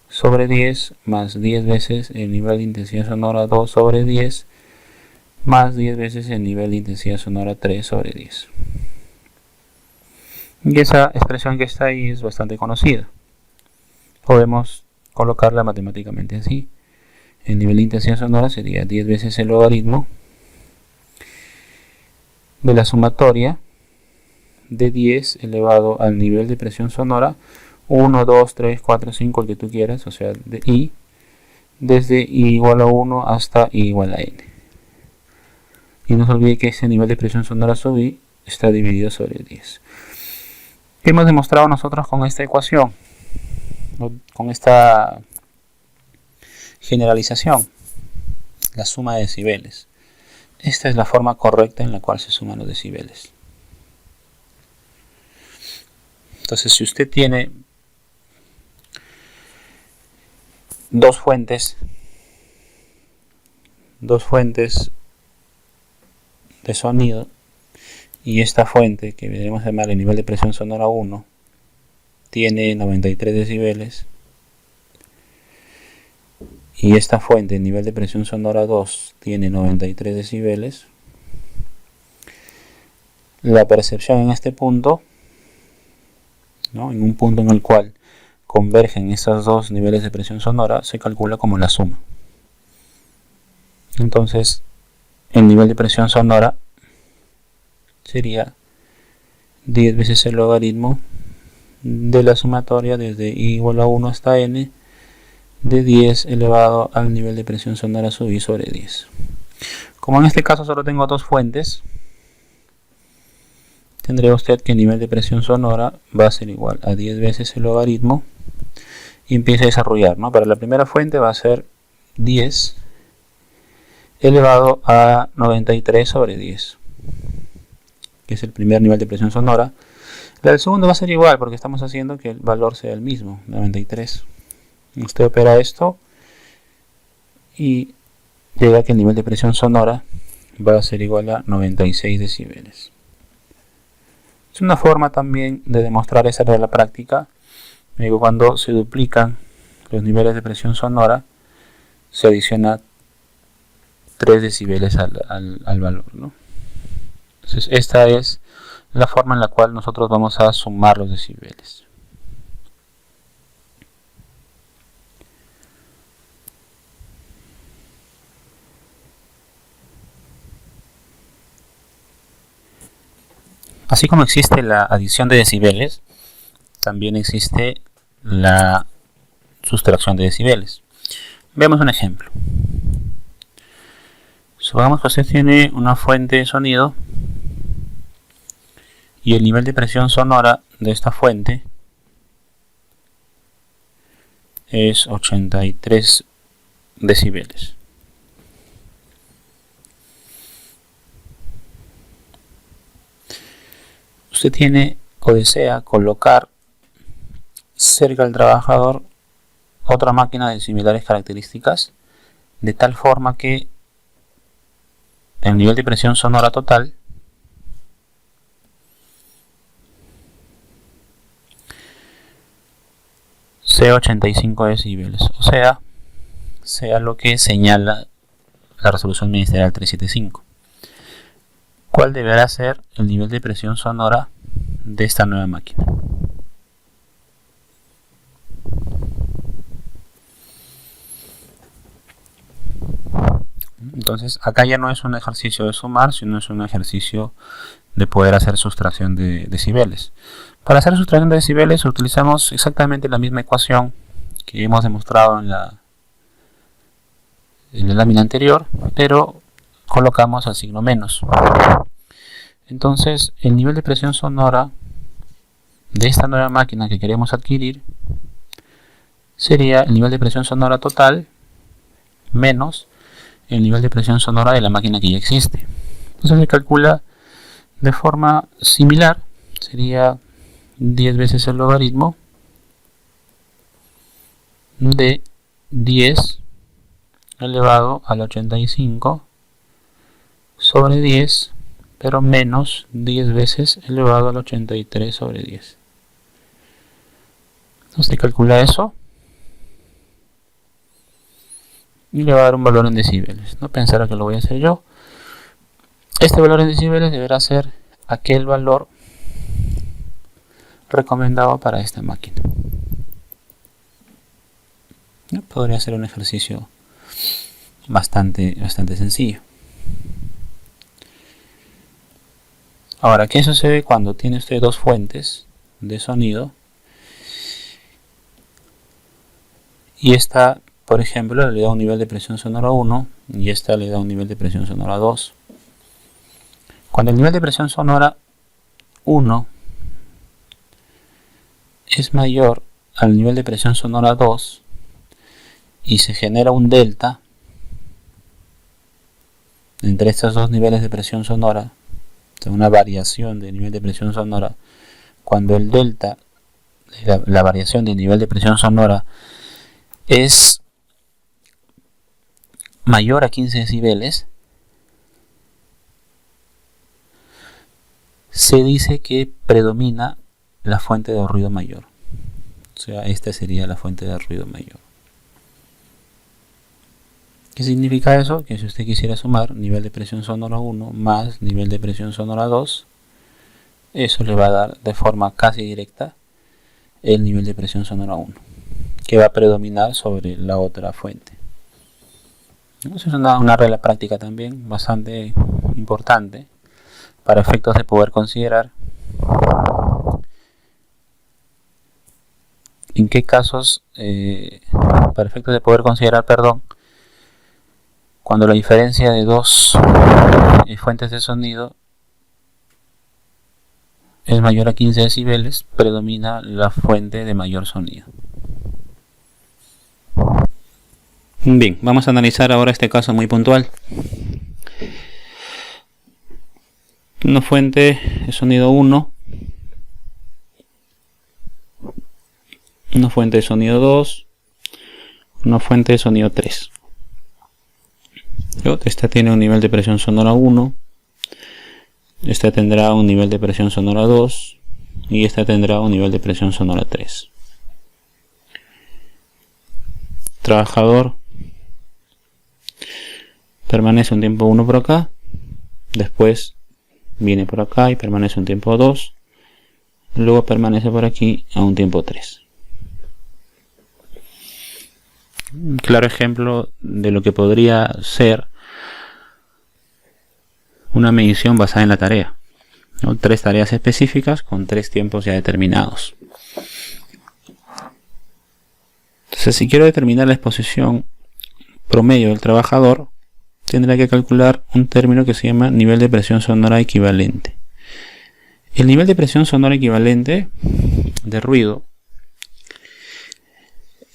sobre 10 más 10 veces el nivel de intensidad sonora 2 sobre 10 más 10 veces el nivel de intensidad sonora 3 sobre 10. Y esa expresión que está ahí es bastante conocida. Podemos colocarla matemáticamente así. El nivel de intensidad sonora sería 10 veces el logaritmo de la sumatoria de 10 elevado al nivel de presión sonora 1, 2, 3, 4, 5, el que tú quieras, o sea, de I, desde I igual a 1 hasta I igual a N. Y no se olvide que ese nivel de presión sonora sub I está dividido sobre 10. ¿Qué hemos demostrado nosotros con esta ecuación? Con esta generalización, la suma de decibeles. Esta es la forma correcta en la cual se suman los decibeles. Entonces, si usted tiene dos fuentes de sonido, y esta fuente, que debemos llamar el nivel de presión sonora 1, tiene 93 decibeles, y esta fuente, el nivel de presión sonora 2, tiene 93 decibeles, la percepción en este punto, ¿no?, en un punto en el cual convergen esos dos niveles de presión sonora, se calcula como la suma. Entonces, el nivel de presión sonora sería 10 veces el logaritmo de la sumatoria desde I igual a 1 hasta N de 10 elevado al nivel de presión sonora sub I sobre 10. Como en este caso solo tengo dos fuentes, tendría usted que el nivel de presión sonora va a ser igual a 10 veces el logaritmo, y empieza a desarrollar, ¿no? Para la primera fuente va a ser 10 elevado a 93 sobre 10, que es el primer nivel de presión sonora. La del segundo va a ser igual, porque estamos haciendo que el valor sea el mismo, 93. Usted opera esto y llega a que el nivel de presión sonora va a ser igual a 96 decibeles. Es una forma también de demostrar esa de la práctica. Cuando se duplican los niveles de presión sonora, se adiciona 3 decibeles al valor, ¿no? Entonces, esta es la forma en la cual nosotros vamos a sumar los decibeles. Así como existe la adición de decibeles, también existe la sustracción de decibeles. Veamos un ejemplo. Supongamos que usted tiene una fuente de sonido y el nivel de presión sonora de esta fuente es 83 decibeles. Usted tiene o desea colocar cerca del trabajador otra máquina de similares características, de tal forma que el nivel de presión sonora total sea 85 decibeles, o sea lo que señala la resolución ministerial 375. ¿Cuál deberá ser el nivel de presión sonora de esta nueva máquina? Entonces acá ya no es un ejercicio de sumar, sino es un ejercicio de poder hacer sustracción de decibeles. Para hacer sustracción de decibeles utilizamos exactamente la misma ecuación que hemos demostrado en la lámina anterior, pero colocamos el signo menos. Entonces el nivel de presión sonora de esta nueva máquina que queremos adquirir sería el nivel de presión sonora total menos el nivel de presión sonora de la máquina que ya existe. Entonces se calcula de forma similar, sería 10 veces el logaritmo de 10 elevado al 85 sobre 10, pero menos 10 veces elevado al 83 sobre 10. Entonces se calcula eso y le va a dar un valor en decibeles. No pensará que lo voy a hacer yo. Este valor en decibeles deberá ser aquel valor recomendado para esta máquina. Podría ser un ejercicio bastante sencillo. Ahora, ¿qué sucede cuando tiene usted dos fuentes de sonido? Y esta, por ejemplo, le da un nivel de presión sonora 1 y esta le da un nivel de presión sonora 2. Cuando el nivel de presión sonora 1 es mayor al nivel de presión sonora 2 y se genera un delta entre estos dos niveles de presión sonora, o sea, una variación de nivel de presión sonora, cuando el delta, la variación de nivel de presión sonora es mayor a 15 decibeles, se dice que predomina la fuente de ruido mayor. O sea, esta sería la fuente de ruido mayor. ¿Qué significa eso? Que si usted quisiera sumar nivel de presión sonora 1 más nivel de presión sonora 2, eso le va a dar de forma casi directa el nivel de presión sonora 1, que va a predominar sobre la otra fuente. Esa es una regla práctica también bastante importante para efectos de poder considerar en qué casos, para efectos de poder considerar, cuando la diferencia de dos fuentes de sonido es mayor a 15 decibeles, predomina la fuente de mayor sonido. Bien, vamos a analizar ahora este caso muy puntual. Una fuente de sonido 1, una fuente de sonido 2, una fuente de sonido 3. Esta tiene un nivel de presión sonora 1, esta tendrá un nivel de presión sonora 2 y esta tendrá un nivel de presión sonora 3. Trabajador permanece un tiempo 1 por acá, después viene por acá y permanece un tiempo 2, luego permanece por aquí a un tiempo 3. Un claro ejemplo de lo que podría ser una medición basada en la tarea, ¿no? 3 tareas específicas con 3 tiempos ya determinados. Entonces, si quiero determinar la exposición promedio del trabajador, tendrá que calcular un término que se llama nivel de presión sonora equivalente. El nivel de presión sonora equivalente de ruido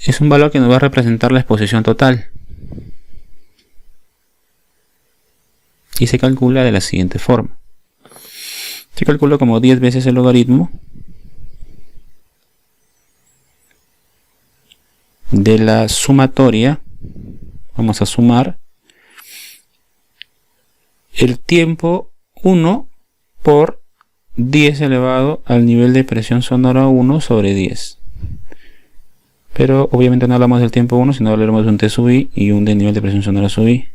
es un valor que nos va a representar la exposición total y se calcula de la siguiente forma. Se calcula como 10 veces el logaritmo de la sumatoria. Vamos a sumar el tiempo 1 por 10 elevado al nivel de presión sonora 1 sobre 10. Pero obviamente no hablamos del tiempo 1, sino hablaremos de un T sub I y un de nivel de presión sonora sub I.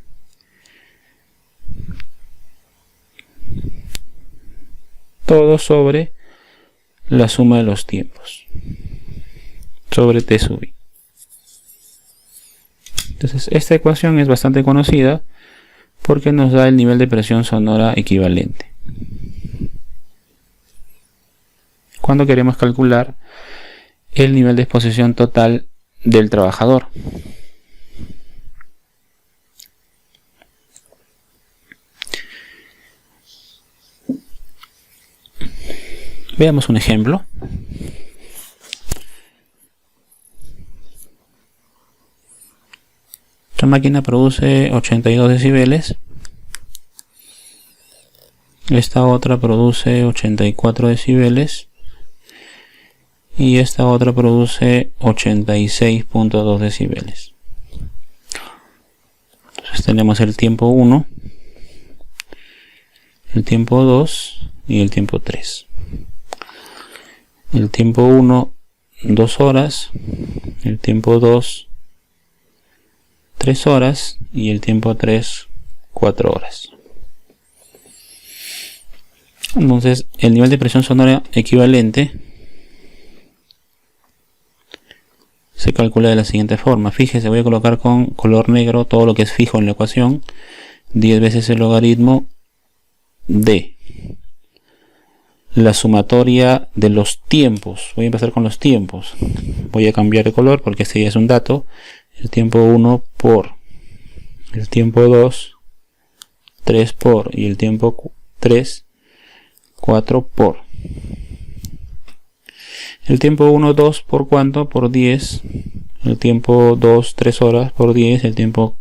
Todo sobre la suma de los tiempos sobre T sub I. Entonces esta ecuación es bastante conocida porque nos da el nivel de presión sonora equivalente. Cuando queremos calcular el nivel de exposición total del trabajador. Veamos un ejemplo. Esta máquina produce 82 decibeles. Esta otra produce 84 decibeles. Y esta otra produce 86.2 decibeles. Entonces tenemos el tiempo 1, el tiempo 2 y el tiempo 3. El tiempo 1, 2 horas. El tiempo 2, 3 horas. Y el tiempo 3, 4 horas. Entonces el nivel de presión sonora equivalente se calcula de la siguiente forma. Fíjese, voy a colocar con color negro todo lo que es fijo en la ecuación. 10 veces el logaritmo de la sumatoria de los tiempos. Voy a empezar con los tiempos. Voy a cambiar de color porque este ya es un dato. El tiempo 1 por el tiempo 2, 3 por, y el tiempo 3, 4 por. El tiempo 1, 2 por cuánto, por 10. El tiempo 2, 3 horas por 10. El tiempo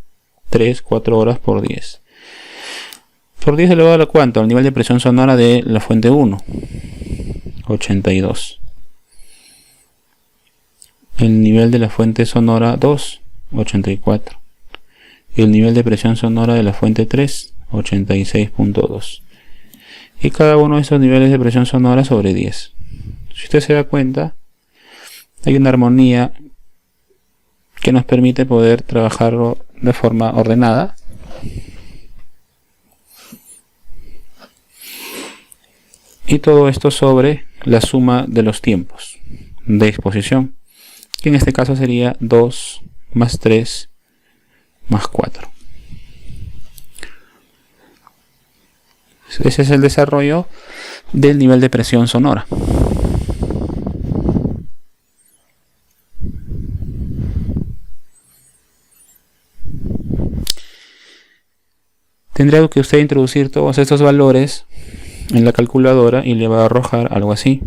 3, 4 horas por 10. Por 10 elevado a cuánto, al nivel de presión sonora de la fuente 1, 82. El nivel de la fuente sonora 2, 84. Y el nivel de presión sonora de la fuente 3, 86.2. Y cada uno de esos niveles de presión sonora sobre 10. Si usted se da cuenta, hay una armonía que nos permite poder trabajarlo de forma ordenada. Y todo esto sobre la suma de los tiempos de exposición, que en este caso sería 2 más 3 más 4. Ese es el desarrollo del nivel de presión sonora. Tendrá que usted introducir todos estos valores en la calculadora y le va a arrojar algo así.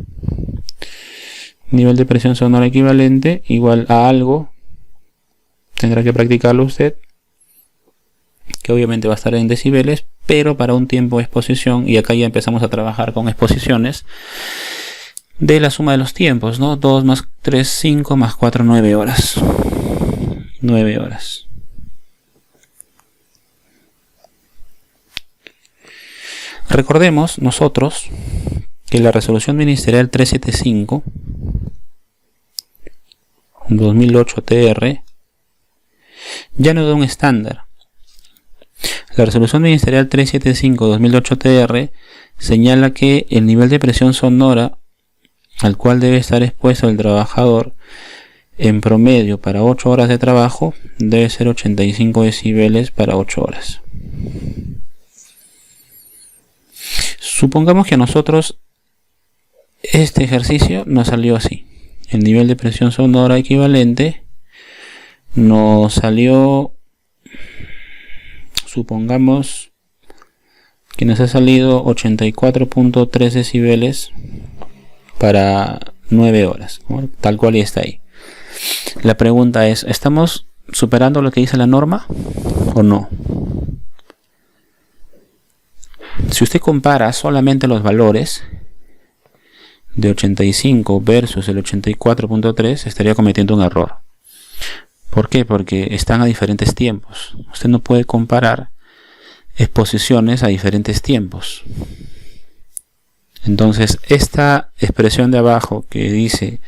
Nivel de presión sonora equivalente igual a algo. Tendrá que practicarlo usted, que obviamente va a estar en decibeles, pero para un tiempo de exposición, y acá ya empezamos a trabajar con exposiciones de la suma de los tiempos, ¿no? 2 más 3, 5 más 4, 9 horas. 9 horas. Recordemos nosotros que la resolución ministerial 375 2008 TR ya nos da un estándar. La resolución ministerial 375 2008 TR señala que el nivel de presión sonora al cual debe estar expuesto el trabajador en promedio para 8 horas de trabajo debe ser 85 decibeles para 8 horas. Supongamos que a nosotros este ejercicio nos salió así. El nivel de presión sonora equivalente nos salió, supongamos que nos ha salido 84.3 decibeles para 9 horas, ¿no? Tal cual y está ahí. La pregunta es, ¿estamos superando lo que dice la norma o no? Si usted compara solamente los valores de 85 versus el 84.3, estaría cometiendo un error. ¿Por qué? Porque están a diferentes tiempos. Usted no puede comparar exposiciones a diferentes tiempos. Entonces, esta expresión de abajo que dice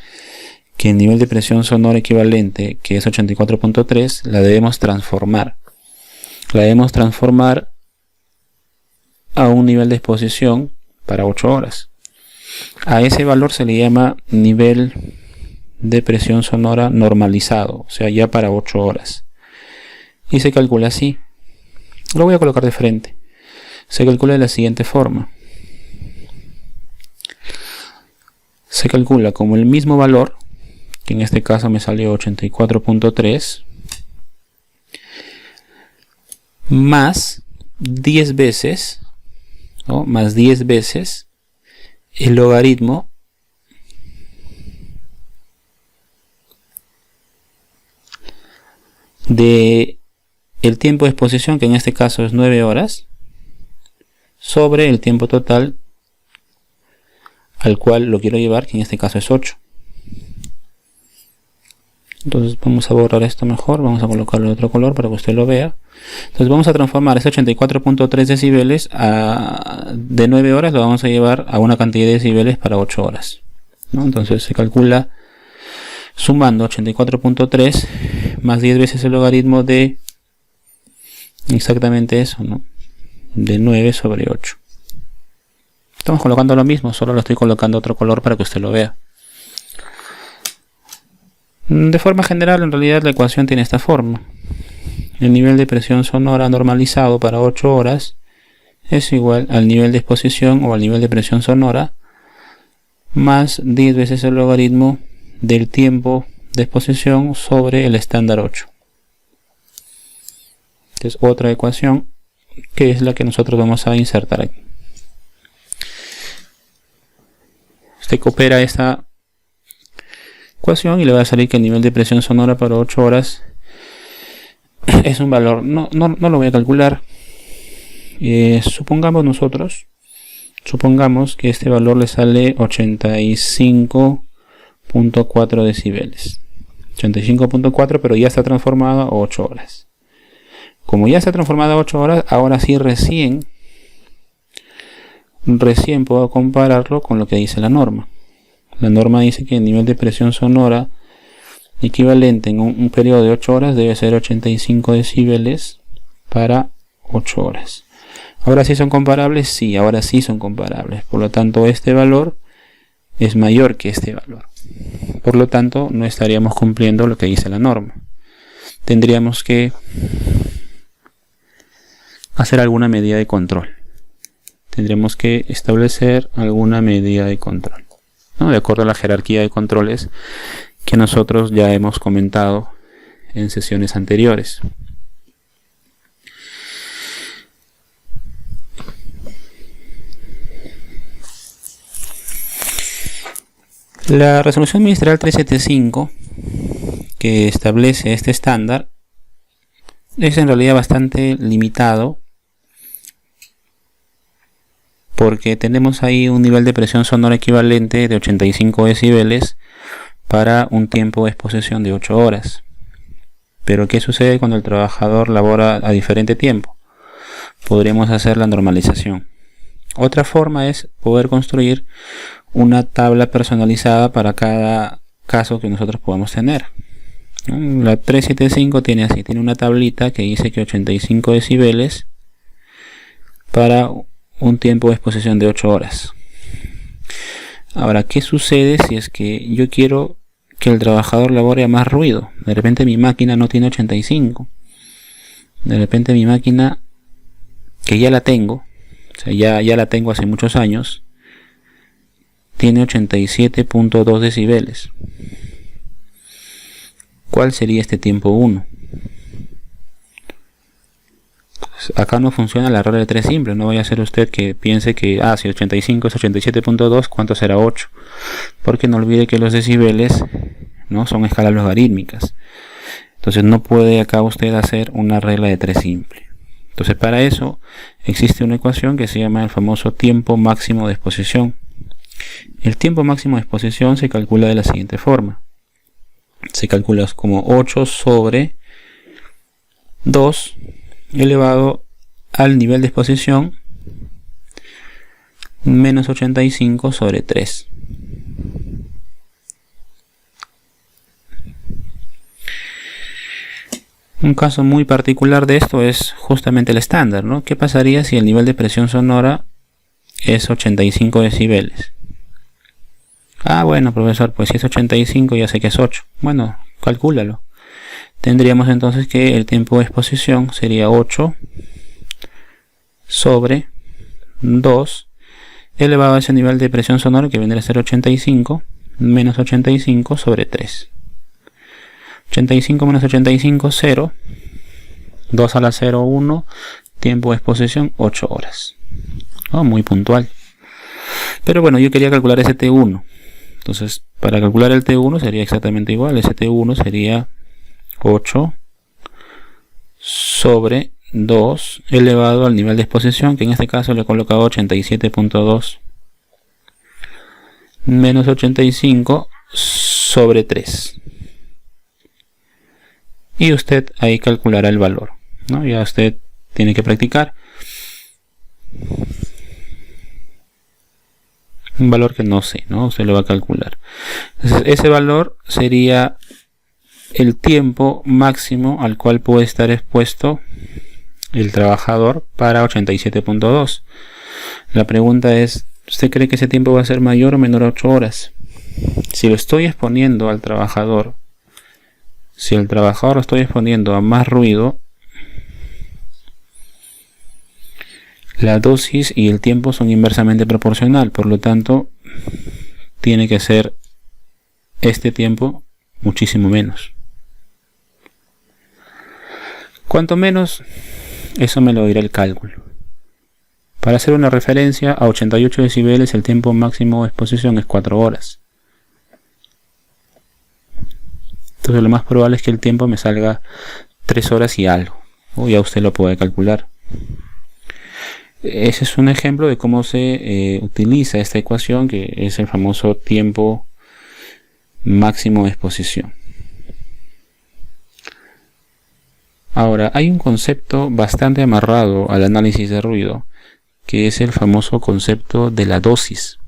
que el nivel de presión sonora equivalente, que es 84.3, la debemos transformar. La debemos transformar a un nivel de exposición para 8 horas. A ese valor se le llama nivel de presión sonora normalizado, o sea, ya para 8 horas. Y se calcula así. Lo voy a colocar de frente. Se calcula de la siguiente forma. Se calcula como el mismo valor, que en este caso me salió 84.3, más 10 veces, ¿no? Más 10 veces el logaritmo de el tiempo de exposición, que en este caso es 9 horas, sobre el tiempo total al cual lo quiero llevar, que en este caso es 8. Entonces vamos a borrar esto mejor, vamos a colocarlo de otro color para que usted lo vea. Entonces vamos a transformar ese 84.3 decibeles de 9 horas, lo vamos a llevar a una cantidad de decibeles para 8 horas, ¿no? Entonces se calcula sumando 84.3 más 10 veces el logaritmo de exactamente eso, ¿no? De 9 sobre 8. Estamos colocando lo mismo, solo lo estoy colocando otro color para que usted lo vea. De forma general, en realidad la ecuación tiene esta forma. El nivel de presión sonora normalizado para 8 horas es igual al nivel de exposición o al nivel de presión sonora más 10 veces el logaritmo del tiempo de exposición sobre el estándar 8. Esta es otra ecuación que es la que nosotros vamos a insertar aquí. Usted coopera esta ecuación y le va a salir que el nivel de presión sonora para 8 horas es un valor, no lo voy a calcular. Supongamos que este valor le sale 85.4 decibeles. 85.4, pero ya está transformado a 8 horas. Como ya está transformado a 8 horas, ahora sí recién puedo compararlo con lo que dice la norma. La norma dice que el nivel de presión sonora equivalente en un periodo de 8 horas debe ser 85 decibeles para 8 horas. ¿Ahora sí son comparables? Sí, ahora sí son comparables. Por lo tanto, este valor es mayor que este valor. Por lo tanto, no estaríamos cumpliendo lo que dice la norma. Tendríamos que hacer alguna medida de control. Tendremos que establecer alguna medida de control, ¿no? De acuerdo a la jerarquía de controles que nosotros ya hemos comentado en sesiones anteriores. La resolución ministerial 375, que establece este estándar, es en realidad bastante limitado, porque tenemos ahí un nivel de presión sonora equivalente de 85 decibeles para un tiempo de exposición de 8 horas. Pero ¿qué sucede cuando el trabajador labora a diferente tiempo? Podríamos hacer la normalización. Otra forma es poder construir una tabla personalizada para cada caso que nosotros podamos tener. La 375 tiene así, tiene una tablita que dice que 85 decibeles para un tiempo de exposición de 8 horas. Ahora, ¿qué sucede si es que yo quiero que el trabajador labore a más ruido? De repente mi máquina no tiene 85. De repente mi máquina, que ya la tengo, o sea, ya la tengo hace muchos años, tiene 87.2 decibeles. ¿Cuál sería este tiempo 1? Acá no funciona la regla de 3 simple. No vaya a ser usted que piense que si 85 es 87.2, ¿cuánto será 8? Porque no olvide que los decibeles no son escalas logarítmicas. Entonces no puede acá usted hacer una regla de 3 simple. Entonces para eso existe una ecuación que se llama el famoso tiempo máximo de exposición. El tiempo máximo de exposición se calcula de la siguiente forma. Se calcula como 8 sobre 2 elevado al nivel de exposición menos 85 sobre 3. Un caso muy particular de esto es justamente el estándar, ¿no? ¿Qué pasaría si el nivel de presión sonora es 85 decibeles? Bueno, profesor, pues si es 85 ya sé que es 8. Bueno, calcúlalo. Tendríamos entonces que el tiempo de exposición sería 8 sobre 2 elevado a ese nivel de presión sonora que vendría a ser 85 menos 85 sobre 3. 85 menos 85, 0. 2 a la 0, 1. Tiempo de exposición, 8 horas. Muy puntual. Pero bueno, yo quería calcular ese T1. Entonces, para calcular el T1 sería exactamente igual. Ese T1 sería 8 sobre 2 elevado al nivel de exposición, que en este caso le he colocado 87.2 menos 85 sobre 3. Y usted ahí calculará el valor, ¿no? Ya usted tiene que practicar. Un valor que no sé, ¿no? Usted lo va a calcular. Entonces, ese valor sería el tiempo máximo al cual puede estar expuesto el trabajador para 87.2. La pregunta es, ¿usted cree que ese tiempo va a ser mayor o menor a 8 horas? Si lo estoy exponiendo al trabajador, si el trabajador lo estoy exponiendo a más ruido, la dosis y el tiempo son inversamente proporcional, por lo tanto tiene que ser este tiempo muchísimo menos. Cuanto menos, eso me lo dirá el cálculo. Para hacer una referencia, a 88 decibeles el tiempo máximo de exposición es 4 horas. Entonces lo más probable es que el tiempo me salga 3 horas y algo. Ya usted lo puede calcular. Ese es un ejemplo de cómo se utiliza esta ecuación, que es el famoso tiempo máximo de exposición. Ahora, hay un concepto bastante amarrado al análisis de ruido, que es el famoso concepto de la dosis.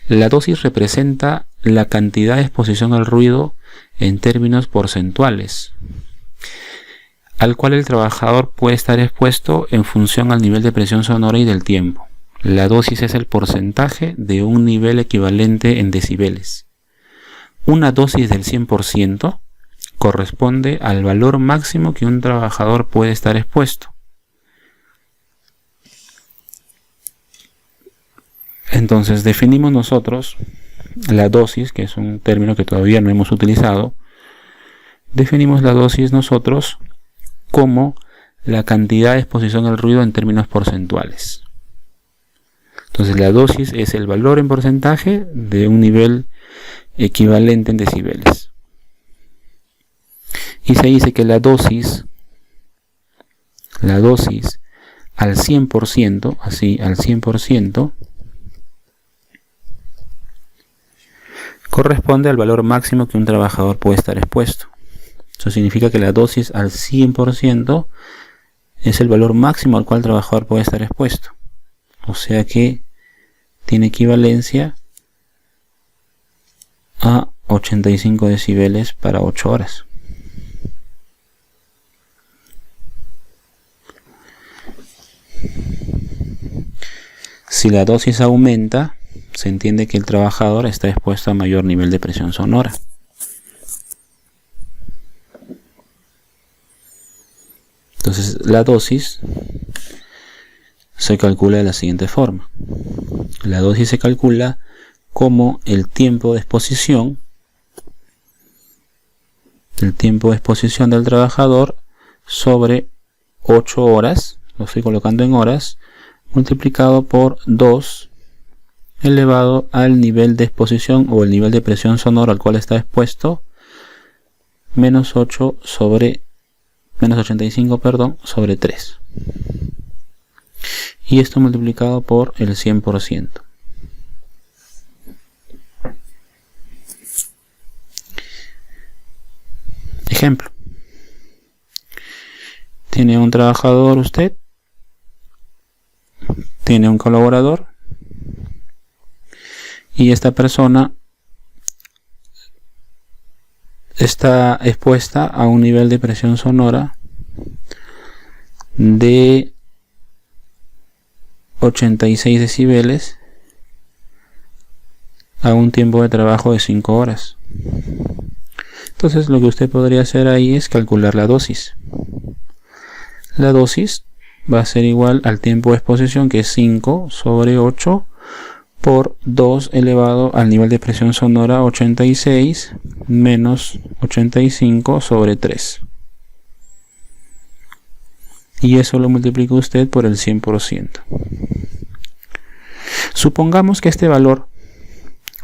La dosis representa la cantidad de exposición al ruido en términos porcentuales, al cual el trabajador puede estar expuesto en función al nivel de presión sonora y del tiempo. La dosis es el porcentaje de un nivel equivalente en decibeles. Una dosis del 100% corresponde al valor máximo que un trabajador puede estar expuesto. Entonces definimos nosotros la dosis, que es un término que todavía no hemos utilizado. Definimos la dosis nosotros como la cantidad de exposición al ruido en términos porcentuales. Entonces la dosis es el valor en porcentaje de un nivel equivalente en decibeles. Y se dice que la dosis al 100%, así al 100%, corresponde al valor máximo que un trabajador puede estar expuesto. Eso significa que la dosis al 100% es el valor máximo al cual el trabajador puede estar expuesto. O sea que tiene equivalencia a 85 decibeles para 8 horas. Si la dosis aumenta, se entiende que el trabajador está expuesto a mayor nivel de presión sonora. Entonces la dosis se calcula de la siguiente forma. La dosis se calcula como el tiempo de exposición del tiempo de exposición del trabajador sobre 8 horas, lo estoy colocando en horas, multiplicado por 2 elevado al nivel de exposición o el nivel de presión sonora al cual está expuesto, menos 85, perdón, sobre 3. Y esto multiplicado por el 100%. Ejemplo. Tiene un trabajador usted, tiene un colaborador, y esta persona está expuesta a un nivel de presión sonora de 86 decibeles a un tiempo de trabajo de 5 horas. Entonces lo que usted podría hacer ahí es calcular la dosis. La dosis va a ser igual al tiempo de exposición, que es 5 sobre 8 por 2 elevado al nivel de presión sonora 86 menos 85 sobre 3. Y eso lo multiplica usted por el 100%. Supongamos que este valor,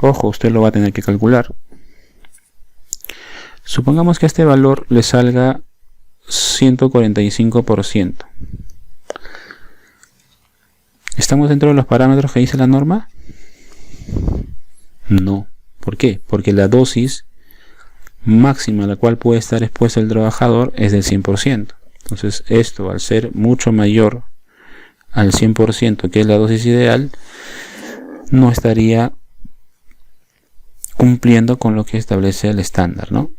ojo, usted lo va a tener que calcular. Supongamos que este valor le salga 145%. ¿Estamos dentro de los parámetros que dice la norma? No. ¿Por qué? Porque la dosis máxima a la cual puede estar expuesto el trabajador es del 100%. Entonces esto, al ser mucho mayor al 100%, que es la dosis ideal, no estaría cumpliendo con lo que establece el estándar, ¿no?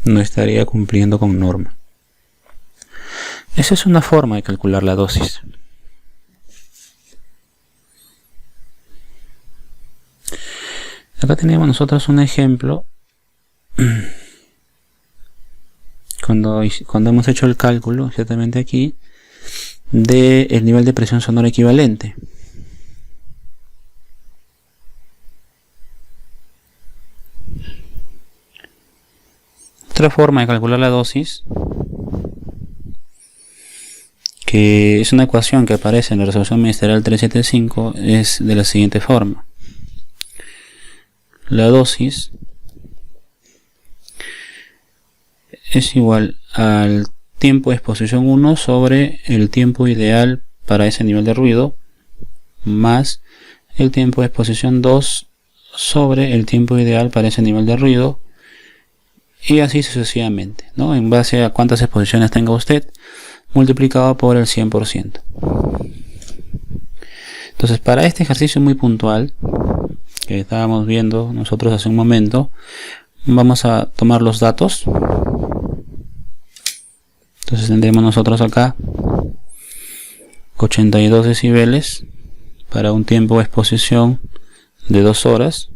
No estaría cumpliendo con norma. Esa es una forma de calcular la dosis. Acá tenemos nosotros un ejemplo cuando hemos hecho el cálculo, exactamente aquí, del nivel de presión sonora equivalente. Otra forma de calcular la dosis, que es una ecuación que aparece en la resolución ministerial 375, es de la siguiente forma. La dosis es igual al tiempo de exposición 1 sobre el tiempo ideal para ese nivel de ruido, más el tiempo de exposición 2 sobre el tiempo ideal para ese nivel de ruido, y así sucesivamente, ¿no? En base a cuántas exposiciones tenga usted, multiplicado por el 100%. Entonces, para este ejercicio muy puntual que estábamos viendo nosotros hace un momento, vamos a tomar los datos. Entonces tendremos nosotros acá 82 decibeles para un tiempo de exposición de 2 horas,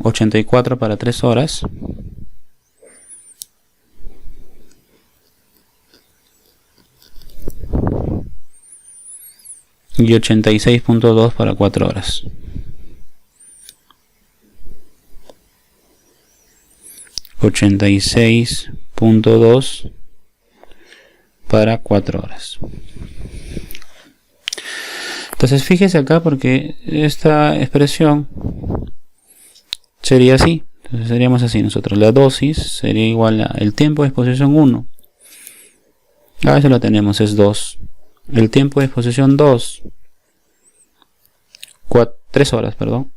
84 para 3 horas, y 86.2 para 4 horas. $86.2 para 4 horas. Entonces fíjese acá, porque esta expresión sería así. Entonces seríamos así nosotros. La dosis sería igual a el tiempo de exposición 1. A veces lo tenemos, es 2. El tiempo de exposición 2, 3 horas, perdón.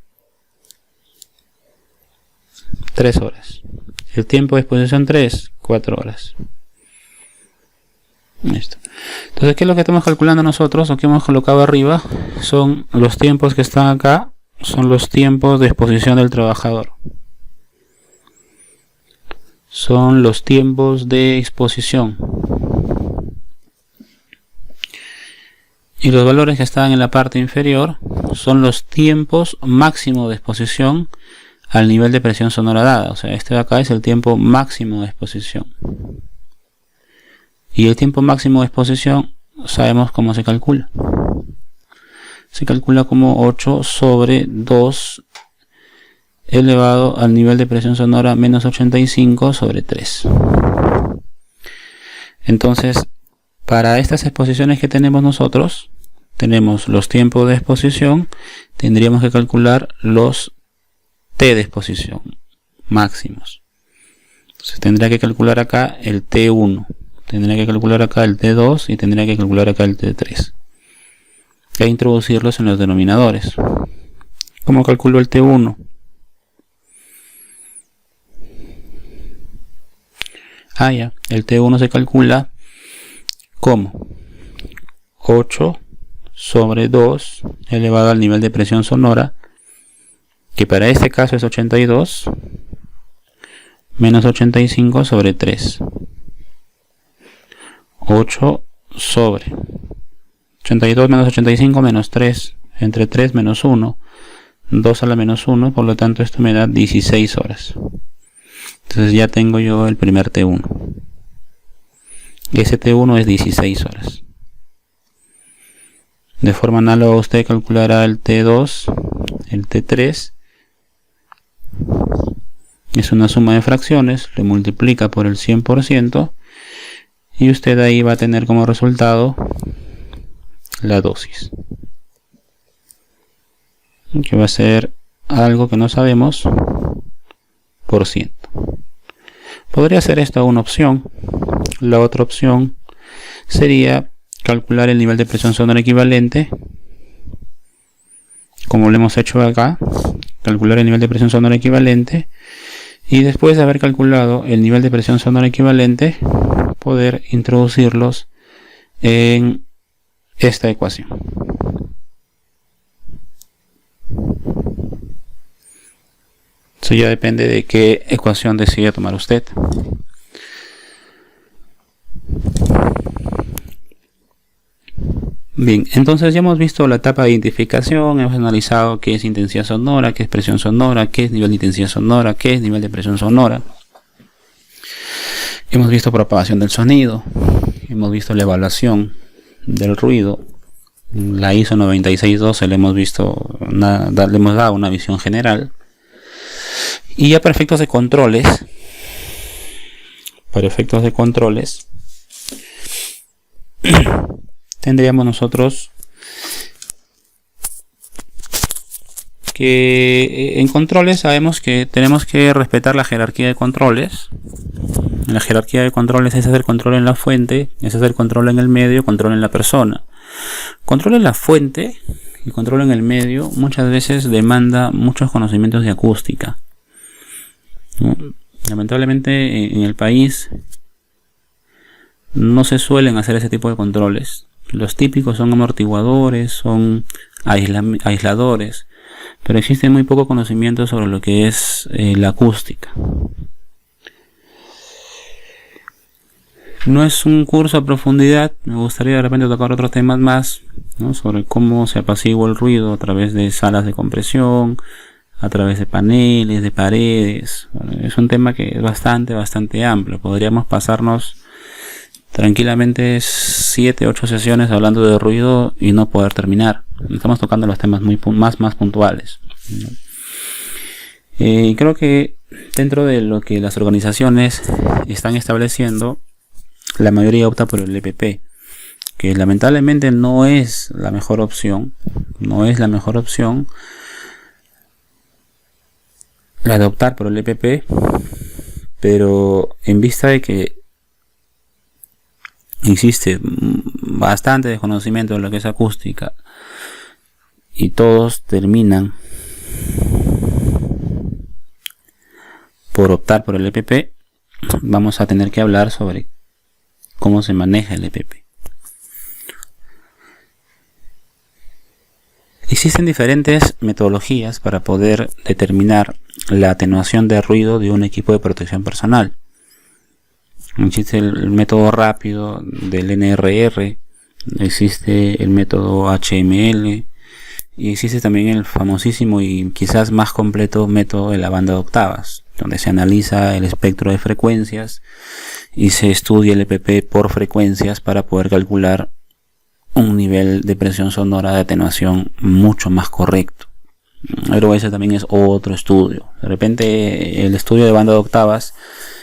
3 horas. El tiempo de exposición 3, 4 horas. Listo. Entonces, ¿qué es lo que estamos calculando nosotros? Lo que hemos colocado arriba son los tiempos que están acá, son los tiempos de exposición del trabajador. Son los tiempos de exposición. Y los valores que están en la parte inferior son los tiempos máximo de exposición al nivel de presión sonora dada. O sea, este de acá es el tiempo máximo de exposición. Y el tiempo máximo de exposición sabemos cómo se calcula. se calcula como 8 sobre 2 elevado al nivel de presión sonora menos 85 sobre 3. Entonces, para estas exposiciones que tenemos nosotros, tenemos los tiempos de exposición, tendríamos que calcular los T de exposición máximos. Entonces tendría que calcular acá el T1, tendría que calcular acá el T2 y tendría que calcular acá el T3. E introducirlos en los denominadores. ¿Cómo calculo el T1? El T1 se calcula como 8 sobre 2 elevado al nivel de presión sonora, que para este caso es 82, menos 85 sobre 3. 8 sobre 82 menos 85 menos 3, entre 3 menos 1, 2 a la menos 1, por lo tanto esto me da 16 horas. Entonces ya tengo yo el primer T1. Ese T1 es 16 horas. De forma análoga usted calculará el T2, el T3. Es una suma de fracciones, le multiplica por el 100% y usted ahí va a tener como resultado la dosis, que va a ser algo que no sabemos por ciento. Podría ser esta una opción. La otra opción sería calcular el nivel de presión sonora equivalente, como lo hemos hecho acá, calcular el nivel de presión sonora equivalente y después de haber calculado el nivel de presión sonora equivalente, poder introducirlos en esta ecuación. Eso ya depende de qué ecuación decide tomar usted. Bien, entonces ya hemos visto la etapa de identificación, hemos analizado qué es intensidad sonora, qué es presión sonora, qué es nivel de intensidad sonora, qué es nivel de presión sonora. Hemos visto propagación del sonido, hemos visto la evaluación del ruido, la ISO 9612 le hemos visto, le hemos dado una visión general. Y ya para efectos de controles, tendríamos nosotros que en controles sabemos que tenemos que respetar la jerarquía de controles. La jerarquía de controles es hacer control en la fuente, es hacer control en el medio, control en la persona. Control en la fuente y control en el medio muchas veces demanda muchos conocimientos de acústica. Lamentablemente en el país no se suelen hacer ese tipo de controles. Los típicos son amortiguadores, son aisladores, pero existe muy poco conocimiento sobre lo que es la acústica. No es un curso a profundidad, me gustaría de repente tocar otros temas más, ¿no? Sobre cómo se apacigua el ruido a través de salas de compresión, a través de paneles, de paredes. Bueno, es un tema que es bastante amplio. Podríamos pasarnos tranquilamente 7-8 sesiones hablando de ruido y no poder terminar. Estamos tocando los temas más puntuales. Creo que dentro de lo que las organizaciones están estableciendo, la mayoría opta por el EPP, que lamentablemente no es la mejor opción. La de optar por el EPP, pero en vista de que existe bastante desconocimiento de lo que es acústica y todos terminan por optar por el EPP, vamos a tener que hablar sobre cómo se maneja el EPP. Existen diferentes metodologías para poder determinar la atenuación de ruido de un equipo de protección personal. Existe el método rápido del NRR, existe el método HML y existe también el famosísimo y quizás más completo método de la banda de octavas, donde se analiza el espectro de frecuencias y se estudia el EPP por frecuencias para poder calcular un nivel de presión sonora de atenuación mucho más correcto. Pero ese también es otro estudio. De repente el estudio de banda de octavas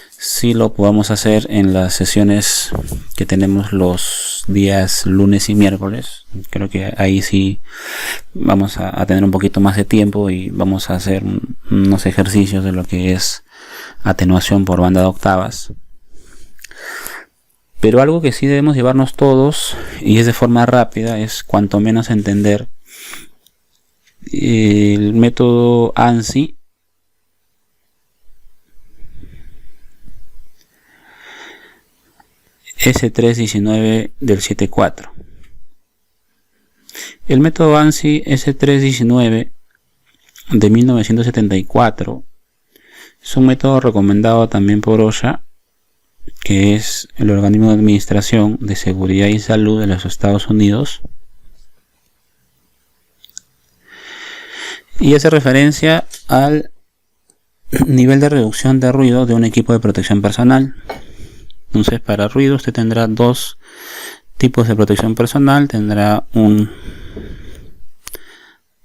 sí lo podemos hacer en las sesiones que tenemos los días lunes y miércoles. Creo que ahí sí vamos a tener un poquito más de tiempo y vamos a hacer unos ejercicios de lo que es atenuación por banda de octavas. Pero algo que sí debemos llevarnos todos, y es de forma rápida, es cuanto menos entender el método ANSI. S319 del 7.4. El método ANSI S319 de 1974 es un método recomendado también por OSHA, que es el organismo de administración de seguridad y salud de los Estados Unidos, y hace referencia al nivel de reducción de ruido de un equipo de protección personal. Entonces, para ruido usted tendrá dos tipos de protección personal: tendrá un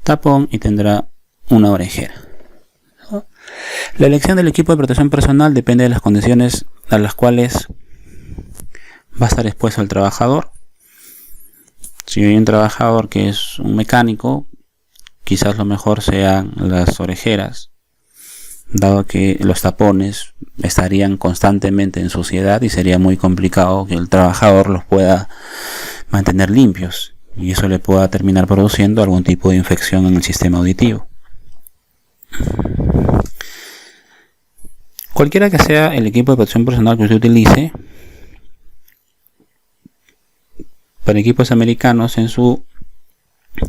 tapón y tendrá una orejera. La elección del equipo de protección personal depende de las condiciones a las cuales va a estar expuesto el trabajador. Si hay un trabajador que es un mecánico, quizás lo mejor sean las orejeras, dado que los tapones estarían constantemente en suciedad y sería muy complicado que el trabajador los pueda mantener limpios, y eso le pueda terminar produciendo algún tipo de infección en el sistema auditivo. Cualquiera que sea el equipo de protección personal que usted utilice, para equipos americanos en su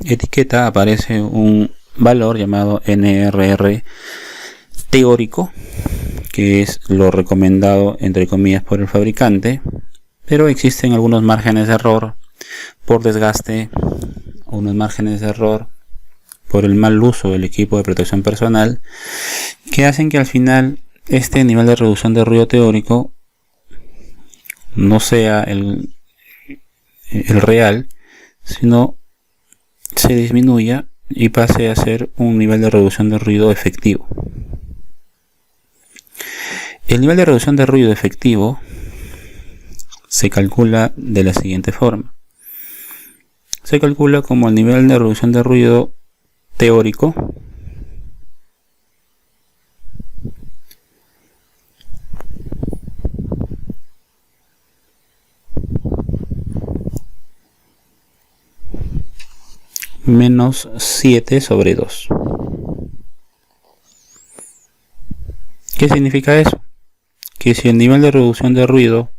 etiqueta aparece un valor llamado NRR teórico, que es lo recomendado entre comillas por el fabricante, pero existen algunos márgenes de error por desgaste, unos márgenes de error por el mal uso del equipo de protección personal, que hacen que al final este nivel de reducción de ruido teórico no sea el real, sino se disminuya y pase a ser un nivel de reducción de ruido efectivo. El nivel de reducción de ruido efectivo se calcula de la siguiente forma. Se calcula como el nivel de reducción de ruido teórico menos 7 sobre 2. ¿Qué significa eso? Que si el nivel de reducción de ruido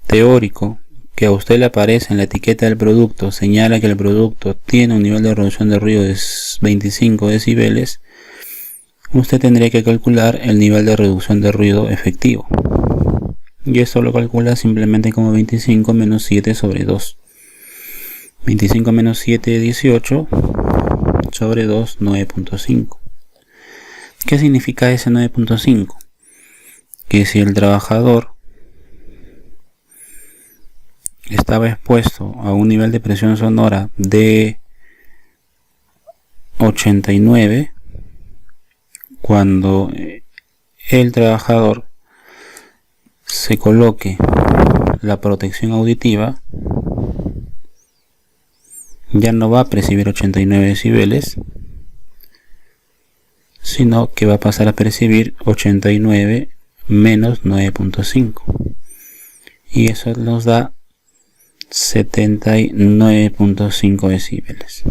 teórico que a usted le aparece en la etiqueta del producto señala que el producto tiene un nivel de reducción de ruido de 25 decibeles, usted tendría que calcular el nivel de reducción de ruido efectivo. Y esto lo calcula simplemente como 25 menos 7 sobre 2. 25 menos 7, 18, sobre 2, 9.5. ¿Qué significa ese 9.5? Que si el trabajador estaba expuesto a un nivel de presión sonora de 89, cuando el trabajador se coloque la protección auditiva, ya no va a percibir 89 decibeles, sino que va a pasar a percibir 89 menos 9.5, y eso nos da 79.5 decibeles.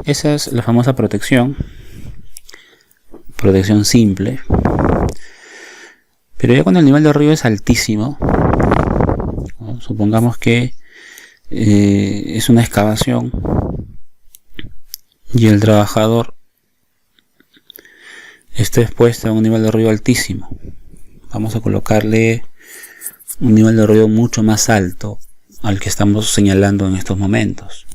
Esa es la famosa protección simple. Pero ya cuando el nivel de ruido es altísimo, ¿no? Supongamos que es una excavación y el trabajador está expuesto a un nivel de ruido altísimo. Vamos a colocarle un nivel de ruido mucho más alto al que estamos señalando en estos momentos.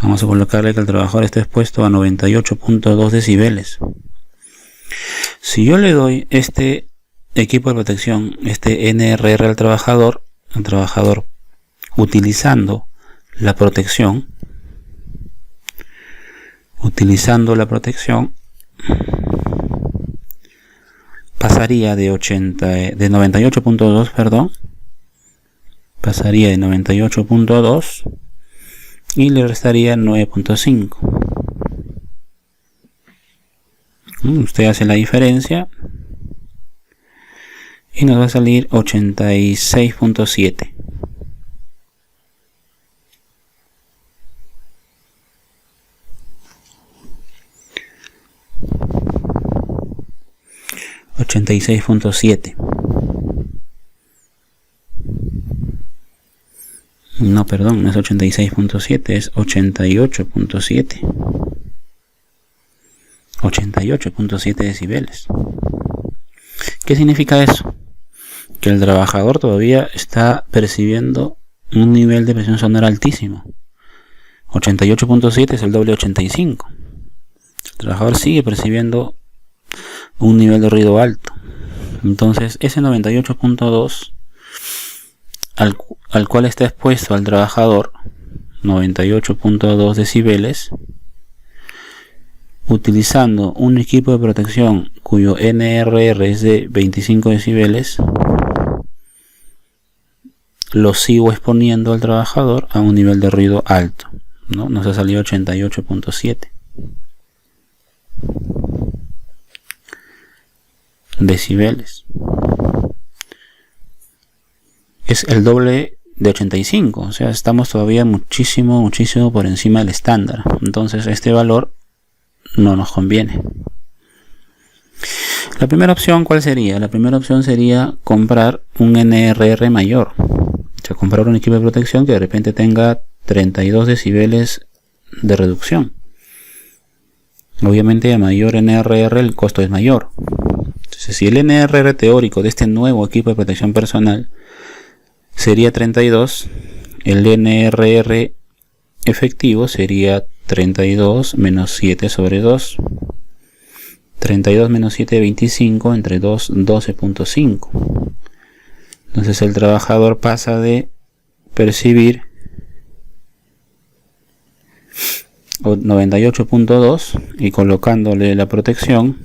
Vamos a colocarle que el trabajador está expuesto a 98.2 decibeles. Si yo le doy este equipo de protección, este NRR al trabajador, al trabajador utilizando la protección, pasaría de 98.2, perdón, pasaría de 98.2 y le restaría 9.5. Usted hace la diferencia y nos va a salir 86.7. No, perdón, no es 86.7, es 88.7. 88.7 decibeles. ¿Qué significa eso? Que el trabajador todavía está percibiendo un nivel de presión sonora altísimo. 88.7 es el doble de 85. El trabajador sigue percibiendo un nivel de ruido alto. Entonces ese 98.2 al cual está expuesto al trabajador, 98.2 decibeles, utilizando un equipo de protección cuyo NRR es de 25 decibeles, lo sigo exponiendo al trabajador a un nivel de ruido alto, ¿no? Nos ha salido 88.7 decibeles. Es el doble de 85, o sea, estamos todavía muchísimo por encima del estándar. Entonces este valor no nos conviene. La primera opción, ¿cuál sería? La primera opción sería comprar un NRR mayor, o sea, comprar un equipo de protección que de repente tenga 32 decibeles de reducción. Obviamente a mayor NRR el costo es mayor. Entonces, si el NRR teórico de este nuevo equipo de protección personal sería 32, el NRR efectivo sería 32 menos 7 sobre 2. 32 menos 7, 25, entre 2, 12.5. Entonces el trabajador pasa de percibir 98.2 y colocándole la protección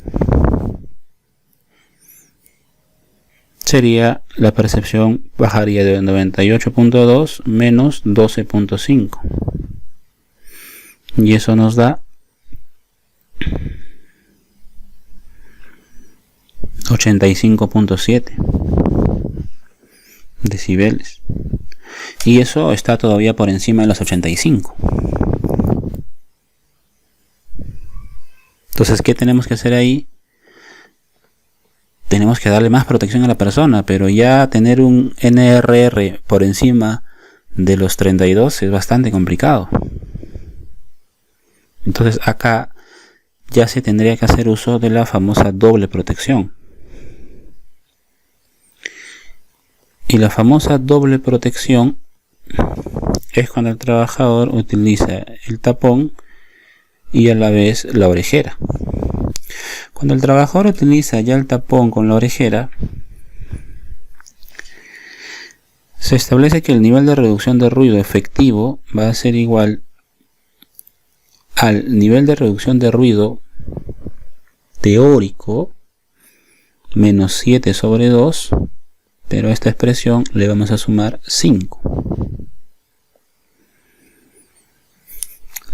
sería, la percepción bajaría de 98.2 menos 12.5 y eso nos da 85.7 decibeles, y eso está todavía por encima de los 85. Entonces, ¿qué tenemos que hacer ahí? Tenemos que darle más protección a la persona, pero ya tener un NRR por encima de los 32 es bastante complicado. Entonces acá ya se tendría que hacer uso de la famosa doble protección. Y la famosa doble protección es cuando el trabajador utiliza el tapón y a la vez la orejera. Cuando el trabajador utiliza ya el tapón con la orejera, se establece que el nivel de reducción de ruido efectivo va a ser igual al nivel de reducción de ruido teórico menos 7 sobre 2, pero a esta expresión le vamos a sumar 5.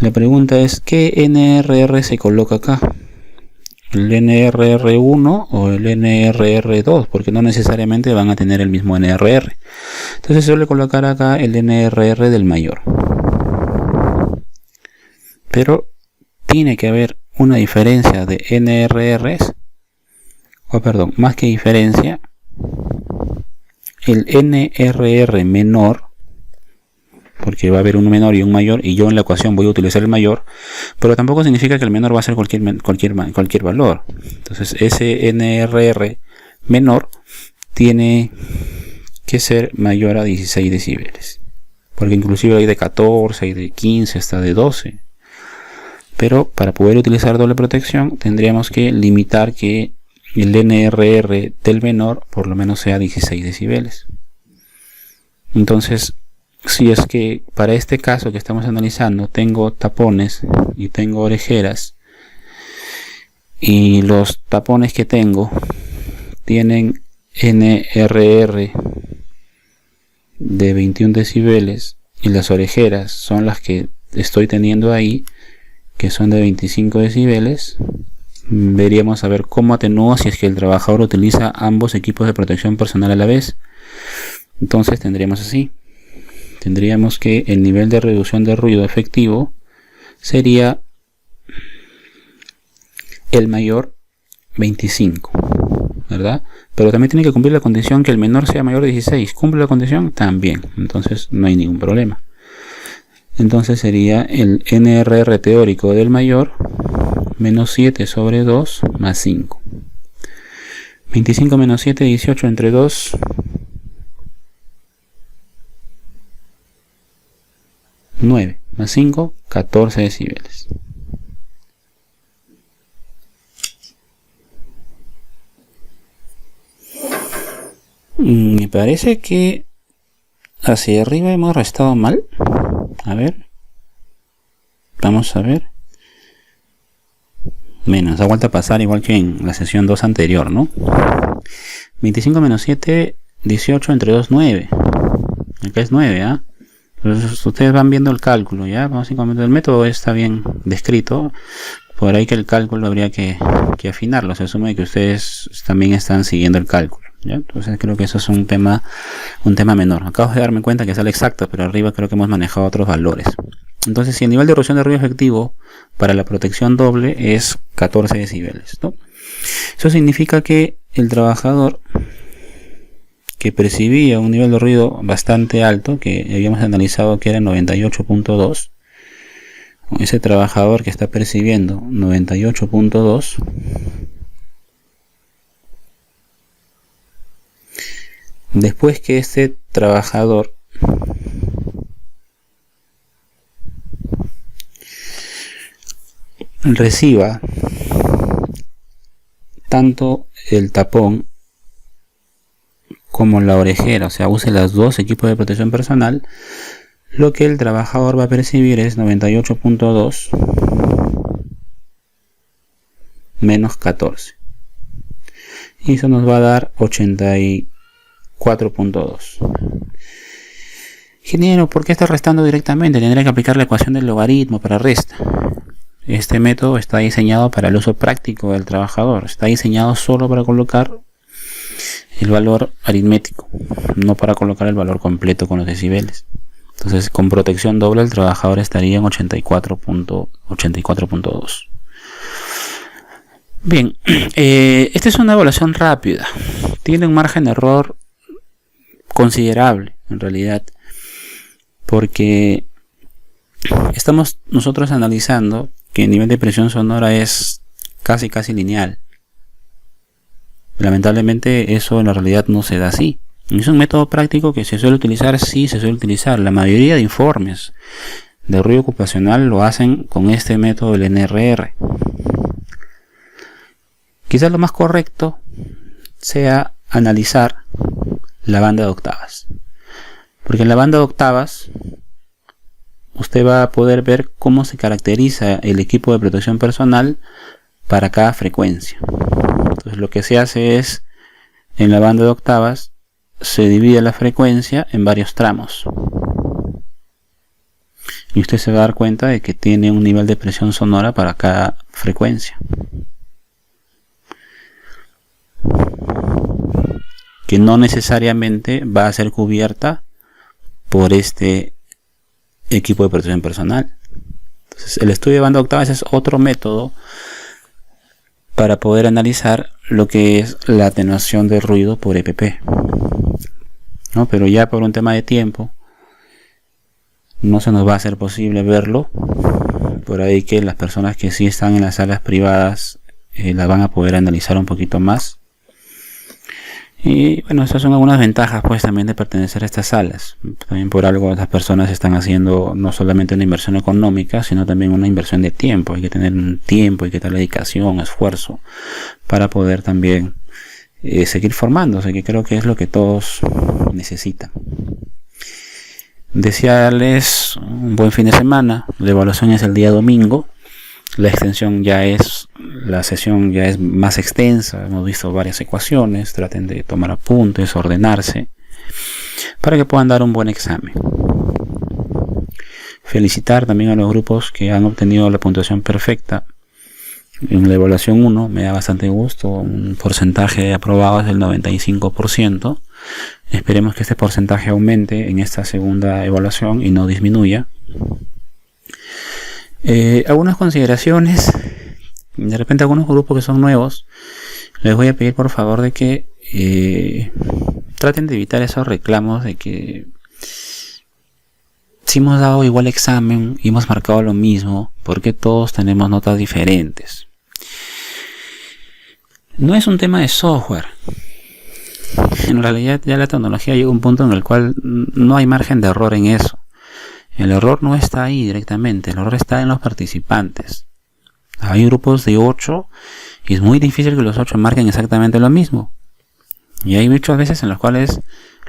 La pregunta es, ¿qué NRR se coloca acá? ¿El NRR1 o el NRR2? Porque no necesariamente van a tener el mismo NRR. Entonces se suele colocar acá el NRR del mayor. Pero tiene que haber una diferencia de NRRs, o perdón, más que diferencia, el NRR menor, porque va a haber un menor y un mayor, y yo en la ecuación voy a utilizar el mayor, pero tampoco significa que el menor va a ser cualquier valor. Entonces ese NRR menor tiene que ser mayor a 16 decibeles, porque inclusive hay de 14, hay de 15, hasta de 12. Pero para poder utilizar doble protección tendríamos que limitar que el NRR del menor por lo menos sea 16 decibeles. Entonces, si es que para este caso que estamos analizando tengo tapones y tengo orejeras, y los tapones que tengo tienen NRR de 21 decibeles y las orejeras son las que estoy teniendo ahí, que son de 25 decibeles, veríamos a ver cómo atenúo si es que el trabajador utiliza ambos equipos de protección personal a la vez. Entonces tendríamos que el nivel de reducción de ruido efectivo sería el mayor 25, ¿verdad? Pero también tiene que cumplir la condición que el menor sea mayor de 16. ¿Cumple la condición? También. Entonces no hay ningún problema. Entonces sería el NRR teórico del mayor menos 7 sobre 2 más 5. 25 menos 7, 18 entre 2. 9 más 5, 14 decibeles. Me parece que hacia arriba hemos restado mal. A ver. Vamos a ver. Menos, da vuelta a pasar igual que en la sesión 2 anterior, ¿no? 25 menos 7, 18 entre 2, 9. Acá es 9, ¿ah? Entonces ustedes van viendo el cálculo, ¿ya? Básicamente el método está bien descrito. Por ahí que el cálculo habría que afinarlo. Se asume que ustedes también están siguiendo el cálculo, ¿ya? Entonces creo que eso es un tema menor. Acabo de darme cuenta que sale exacto, pero arriba creo que hemos manejado otros valores. Entonces, si el nivel de erosión de ruido efectivo para la protección doble es 14 decibeles, ¿no? Eso significa que el trabajador que percibía un nivel de ruido bastante alto, que habíamos analizado que era 98.2, ese trabajador que está percibiendo 98.2, después que este trabajador reciba tanto el tapón como la orejera, o sea, use los dos equipos de protección personal, lo que el trabajador va a percibir es 98.2 menos 14. Y eso nos va a dar 84.2. Ingeniero, ¿por qué está restando directamente? Tendría que aplicar la ecuación del logaritmo para resta. Este método está diseñado para el uso práctico del trabajador. Está diseñado solo para colocar el valor aritmético, no para colocar el valor completo con los decibeles. Entonces, con protección doble, el trabajador estaría en 84.2. Bien, esta es una evaluación rápida. Tiene un margen de error considerable, en realidad, porque estamos nosotros analizando que el nivel de presión sonora es casi lineal. Lamentablemente eso en la realidad no se da así. Es un método práctico que se suele utilizar, sí se suele utilizar. La mayoría de informes de ruido ocupacional lo hacen con este método del NRR. Quizás lo más correcto sea analizar la banda de octavas, porque en la banda de octavas usted va a poder ver cómo se caracteriza el equipo de protección personal para cada frecuencia. Entonces lo que se hace es, en la banda de octavas se divide la frecuencia en varios tramos y usted se va a dar cuenta de que tiene un nivel de presión sonora para cada frecuencia, que no necesariamente va a ser cubierta por este equipo de protección personal. Entonces, el estudio de banda de octavas es otro método para poder analizar lo que es la atenuación de ruido por EPP, ¿no? Pero ya por un tema de tiempo no se nos va a hacer posible verlo. Por ahí que las personas que sí están en las salas privadas la van a poder analizar un poquito más. Y bueno, esas son algunas ventajas pues también de pertenecer a estas salas. También por algo las personas están haciendo no solamente una inversión económica, sino también una inversión de tiempo. Hay que tener un tiempo, hay que tener dedicación, esfuerzo para poder también seguir formándose, que creo que es lo que todos necesitan. Desearles un buen fin de semana. La evaluación es el día domingo. La sesión ya es más extensa. Hemos visto varias ecuaciones. Traten de tomar apuntes, ordenarse, para que puedan dar un buen examen. Felicitar también a los grupos que han obtenido la puntuación perfecta en la evaluación 1. Me da bastante gusto. Un porcentaje de aprobados del 95%. Esperemos que este porcentaje aumente en esta segunda evaluación y no disminuya. Algunas consideraciones. De repente algunos grupos que son nuevos, les voy a pedir por favor de que traten de evitar esos reclamos de que si hemos dado igual examen y hemos marcado lo mismo, porque todos tenemos notas diferentes. No es un tema de software. En realidad ya la tecnología llega a un punto en el cual no hay margen de error en eso. El error no está ahí directamente, el error está en los participantes. Hay grupos de 8 y es muy difícil que los 8 marquen exactamente lo mismo. Y hay muchas veces en las cuales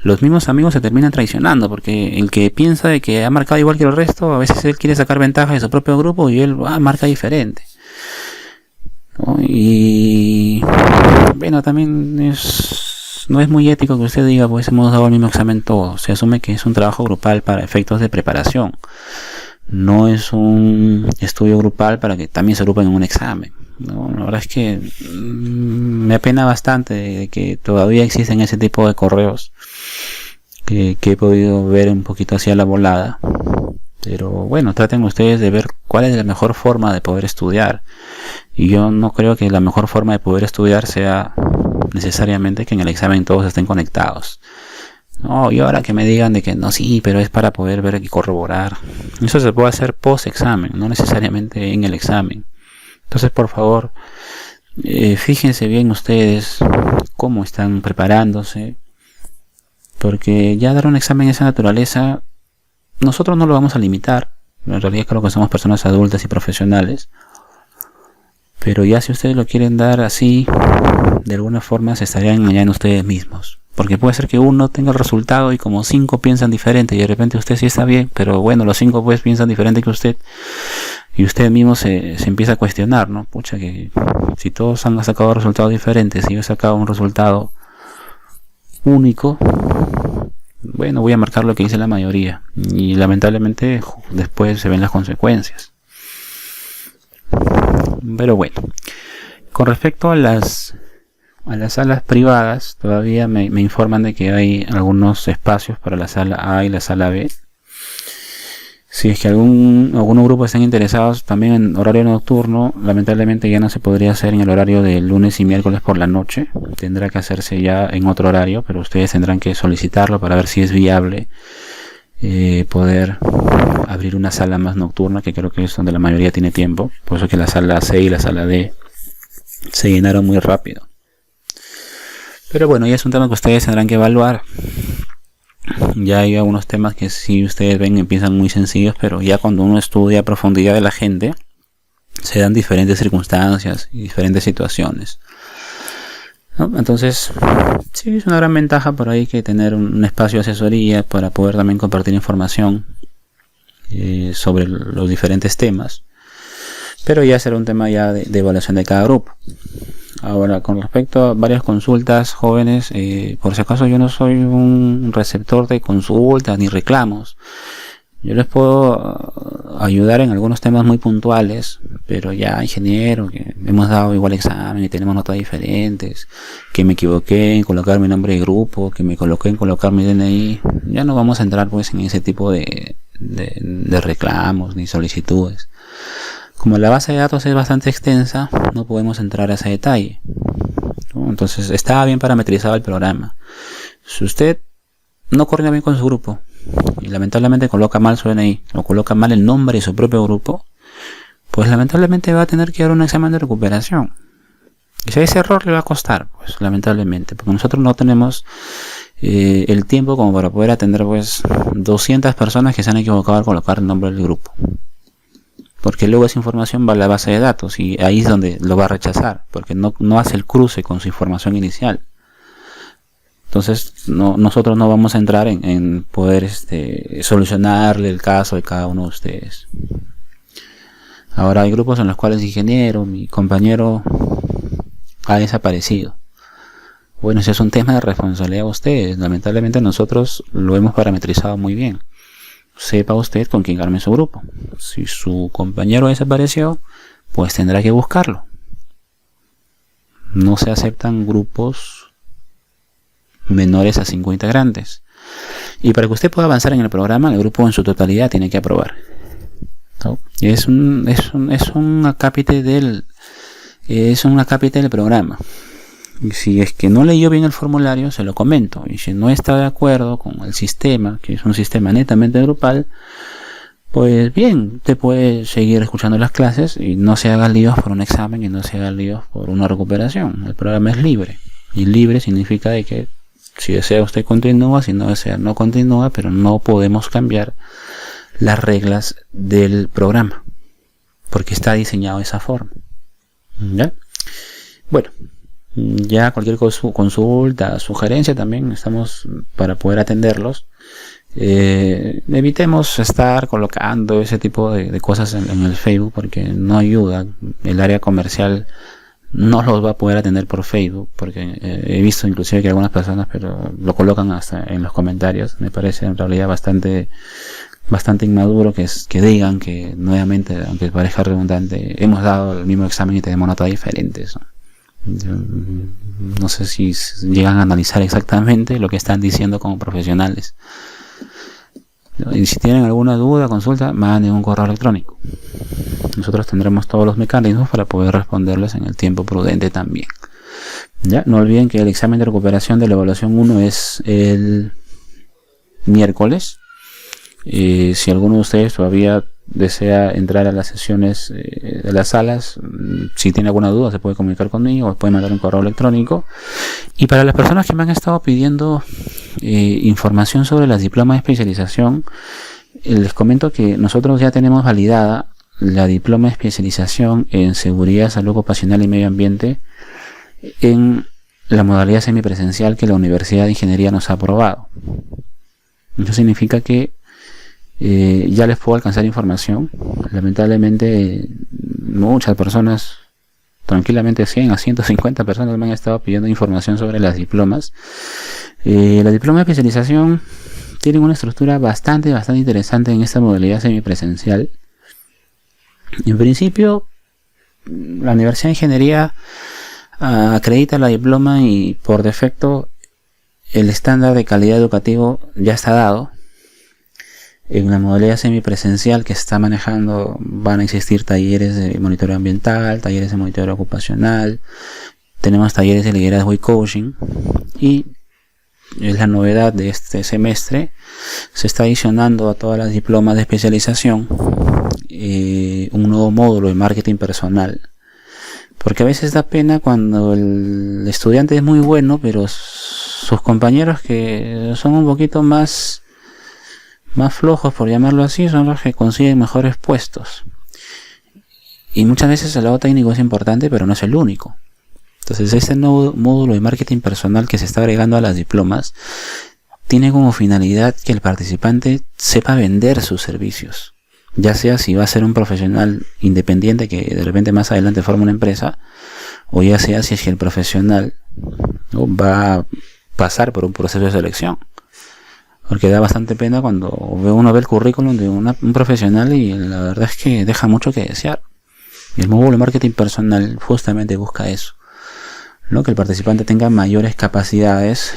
los mismos amigos se terminan traicionando, porque el que piensa de que ha marcado igual que el resto, a veces él quiere sacar ventaja de su propio grupo y él marca diferente, ¿no? Y bueno, también no es muy ético que usted diga, pues hemos dado el mismo examen todos. Se asume que es un trabajo grupal para efectos de preparación. No es un estudio grupal para que también se agrupen en un examen, ¿no? La verdad es que me apena bastante de que todavía existen ese tipo de correos que he podido ver un poquito hacia la volada. Pero bueno, traten ustedes de ver cuál es la mejor forma de poder estudiar. Y yo no creo que la mejor forma de poder estudiar sea necesariamente que en el examen todos estén conectados. No, y ahora que me digan de que no, sí, pero es para poder ver y corroborar. Eso se puede hacer post examen, no necesariamente en el examen. Entonces, por favor, fíjense bien ustedes cómo están preparándose, porque ya dar un examen de esa naturaleza, nosotros no lo vamos a limitar. En realidad creo que somos personas adultas y profesionales. Pero ya si ustedes lo quieren dar así, de alguna forma se estarían engañando ustedes mismos. Porque puede ser que uno tenga el resultado y como 5 piensan diferente y de repente usted sí está bien, pero bueno, los 5 pues piensan diferente que usted y usted mismo se empieza a cuestionar, ¿no? Pucha, que si todos han sacado resultados diferentes y yo he sacado un resultado único, bueno, voy a marcar lo que dice la mayoría y lamentablemente después se ven las consecuencias. Pero bueno, con respecto a las salas privadas, todavía me informan de que hay algunos espacios para la sala A y la sala B. Si es que algunos grupos están interesados también en horario nocturno, lamentablemente ya no se podría hacer en el horario de lunes y miércoles por la noche. Tendrá que hacerse ya en otro horario, pero ustedes tendrán que solicitarlo para ver si es viable poder abrir una sala más nocturna, que creo que es donde la mayoría tiene tiempo. Por eso que la sala C y la sala D se llenaron muy rápido. Pero bueno, ya es un tema que ustedes tendrán que evaluar. Ya hay algunos temas que si ustedes ven empiezan muy sencillos, pero ya cuando uno estudia a profundidad de la gente, se dan diferentes circunstancias y diferentes situaciones, ¿no? Entonces, sí, es una gran ventaja por ahí que tener un espacio de asesoría para poder también compartir información sobre los diferentes temas. Pero ya será un tema ya de evaluación de cada grupo. Ahora, con respecto a varias consultas jóvenes, por si acaso yo no soy un receptor de consultas ni reclamos. Yo les puedo ayudar en algunos temas muy puntuales, pero ya, ingeniero, que hemos dado igual examen y tenemos notas diferentes, que me equivoqué en colocar mi nombre de grupo, que me equivoqué en colocar mi DNI, ya no vamos a entrar pues en ese tipo de reclamos ni solicitudes. Como la base de datos es bastante extensa, no podemos entrar a ese detalle, ¿no? Entonces está bien parametrizado el programa. Si usted no coordina bien con su grupo y lamentablemente coloca mal su DNI o coloca mal el nombre de su propio grupo, pues lamentablemente va a tener que dar un examen de recuperación. Y si ese error le va a costar, pues lamentablemente, porque nosotros no tenemos el tiempo como para poder atender pues 200 personas que se han equivocado al colocar el nombre del grupo. Porque luego esa información va a la base de datos y ahí es donde lo va a rechazar, porque no hace el cruce con su información inicial. Entonces nosotros no vamos a entrar en poder solucionarle el caso de cada uno de ustedes. Ahora hay grupos en los cuales ingeniero, mi compañero ha desaparecido. Bueno, ese es un tema de responsabilidad de ustedes. Lamentablemente nosotros lo hemos parametrizado muy bien. Sepa usted con quién arme su grupo. Si su compañero desapareció, pues tendrá que buscarlo. No se aceptan grupos menores a 5 integrantes. Y para que usted pueda avanzar en el programa, el grupo en su totalidad tiene que aprobar. ¿No? Es un acápite del programa. Y si es que no leyó bien el formulario, se lo comento. Y si no está de acuerdo con el sistema, que es un sistema netamente grupal, pues bien, usted puede seguir escuchando las clases y no se haga líos por un examen y no se haga líos por una recuperación. El programa es libre. Y libre significa de que si desea usted continúa, si no desea no continúa, pero no podemos cambiar las reglas del programa porque está diseñado de esa forma. ¿Ya? Bueno, ya cualquier consulta, sugerencia también estamos para poder atenderlos. Evitemos estar colocando ese tipo de cosas en el Facebook porque no ayuda. El área comercial no los va a poder atender por Facebook porque he visto inclusive que algunas personas pero lo colocan hasta en los comentarios. Me parece en realidad bastante inmaduro que digan que nuevamente, aunque parezca redundante, hemos dado el mismo examen y tenemos notas diferentes, ¿no? No sé si llegan a analizar exactamente lo que están diciendo como profesionales. Y si tienen alguna duda, consulta, manden un correo electrónico. Nosotros tendremos todos los mecanismos para poder responderles en el tiempo prudente también. Ya, no olviden que el examen de recuperación de la evaluación 1 es el miércoles. Si alguno de ustedes todavía desea entrar a las sesiones de las salas, si tiene alguna duda se puede comunicar conmigo o puede mandar un correo electrónico. Y para las personas que me han estado pidiendo información sobre las diplomas de especialización, les comento que nosotros ya tenemos validada la diploma de especialización en seguridad, salud ocupacional y medio ambiente en la modalidad semipresencial que la Universidad de Ingeniería nos ha aprobado. Eso significa que ya les puedo alcanzar información. Lamentablemente muchas personas, tranquilamente 100 a 150 personas me han estado pidiendo información sobre las diplomas. La diploma de especialización tiene una estructura bastante interesante en esta modalidad semipresencial. En principio la Universidad de Ingeniería acredita la diploma y por defecto el estándar de calidad educativo ya está dado. En la modalidad semipresencial que se está manejando van a existir talleres de monitoreo ambiental, talleres de monitoreo ocupacional, tenemos talleres de liderazgo y coaching, y es la novedad de este semestre, se está adicionando a todas las diplomas de especialización un nuevo módulo de marketing personal, porque a veces da pena cuando el estudiante es muy bueno, pero sus compañeros que son un poquito más flojos, por llamarlo así, son los que consiguen mejores puestos. Y muchas veces el lado técnico es importante, pero no es el único. Entonces este nuevo módulo de marketing personal que se está agregando a las diplomas tiene como finalidad que el participante sepa vender sus servicios. Ya sea si va a ser un profesional independiente que de repente más adelante forma una empresa, o ya sea si es que el profesional va a pasar por un proceso de selección. Porque da bastante pena cuando uno ve el currículum de un profesional y la verdad es que deja mucho que desear. Y el módulo de marketing personal justamente busca eso, ¿no? Que el participante tenga mayores capacidades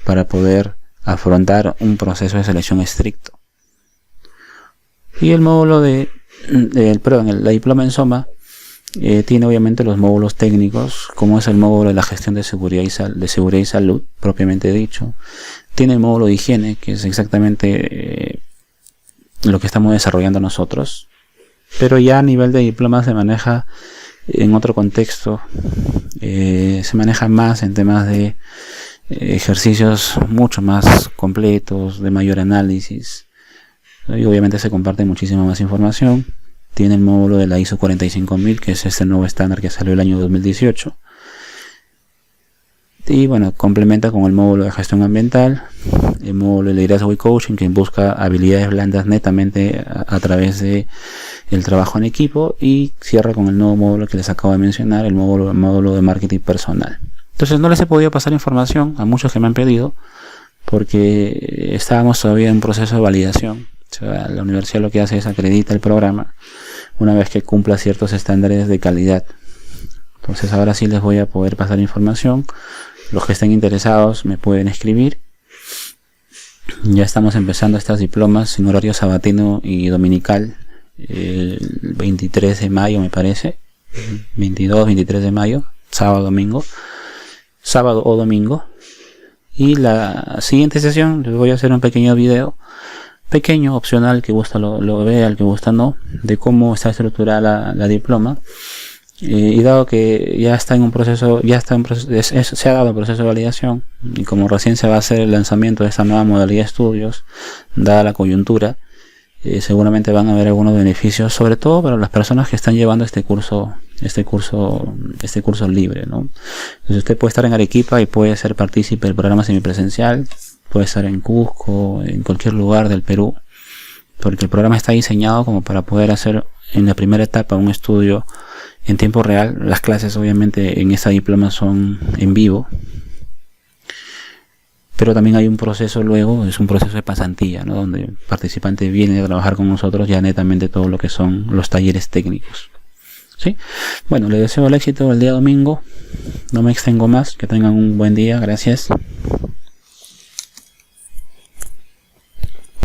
para poder afrontar un proceso de selección estricto. Y el módulo la diploma en SOMA tiene obviamente los módulos técnicos, como es el módulo de la gestión de seguridad y salud, propiamente dicho. Tiene el módulo de higiene, que es exactamente lo que estamos desarrollando nosotros. Pero ya a nivel de diploma se maneja en otro contexto. Se maneja más en temas de ejercicios mucho más completos, de mayor análisis. Y obviamente se comparte muchísima más información. Tiene el módulo de la ISO 45000, que es este nuevo estándar que salió el año 2018. Y bueno, complementa con el módulo de gestión ambiental, el módulo de liderazgo y coaching, que busca habilidades blandas netamente a través de el trabajo en equipo, y cierra con el nuevo módulo que les acabo de mencionar, el módulo de marketing personal. Entonces no les he podido pasar información a muchos que me han pedido porque estábamos todavía en un proceso de validación. O sea, la universidad lo que hace es acredita el programa una vez que cumpla ciertos estándares de calidad. Entonces ahora sí les voy a poder pasar información. Los que estén interesados me pueden escribir. Ya estamos empezando estas diplomas en horario sabatino y dominical el 23 de mayo me parece, 22, 23 de mayo, sábado o domingo. Y la siguiente sesión les voy a hacer un pequeño video, pequeño, opcional, que gusta lo vea, el que gusta no, de cómo está estructurada la diploma. Y dado que ya está en un proceso, se ha dado el proceso de validación, y como recién se va a hacer el lanzamiento de esta nueva modalidad de estudios, dada la coyuntura, seguramente van a haber algunos beneficios, sobre todo para las personas que están llevando este curso libre, ¿no? Entonces usted puede estar en Arequipa y puede ser partícipe del programa semipresencial, puede estar en Cusco, en cualquier lugar del Perú, porque el programa está diseñado como para poder hacer en la primera etapa un estudio en tiempo real. Las clases obviamente en esta diploma son en vivo, pero también hay un proceso luego, es un proceso de pasantía, ¿no? Donde el participante viene a trabajar con nosotros ya netamente todo lo que son los talleres técnicos. ¿Sí? Bueno, les deseo el éxito el día domingo, no me extengo más, que tengan un buen día, gracias.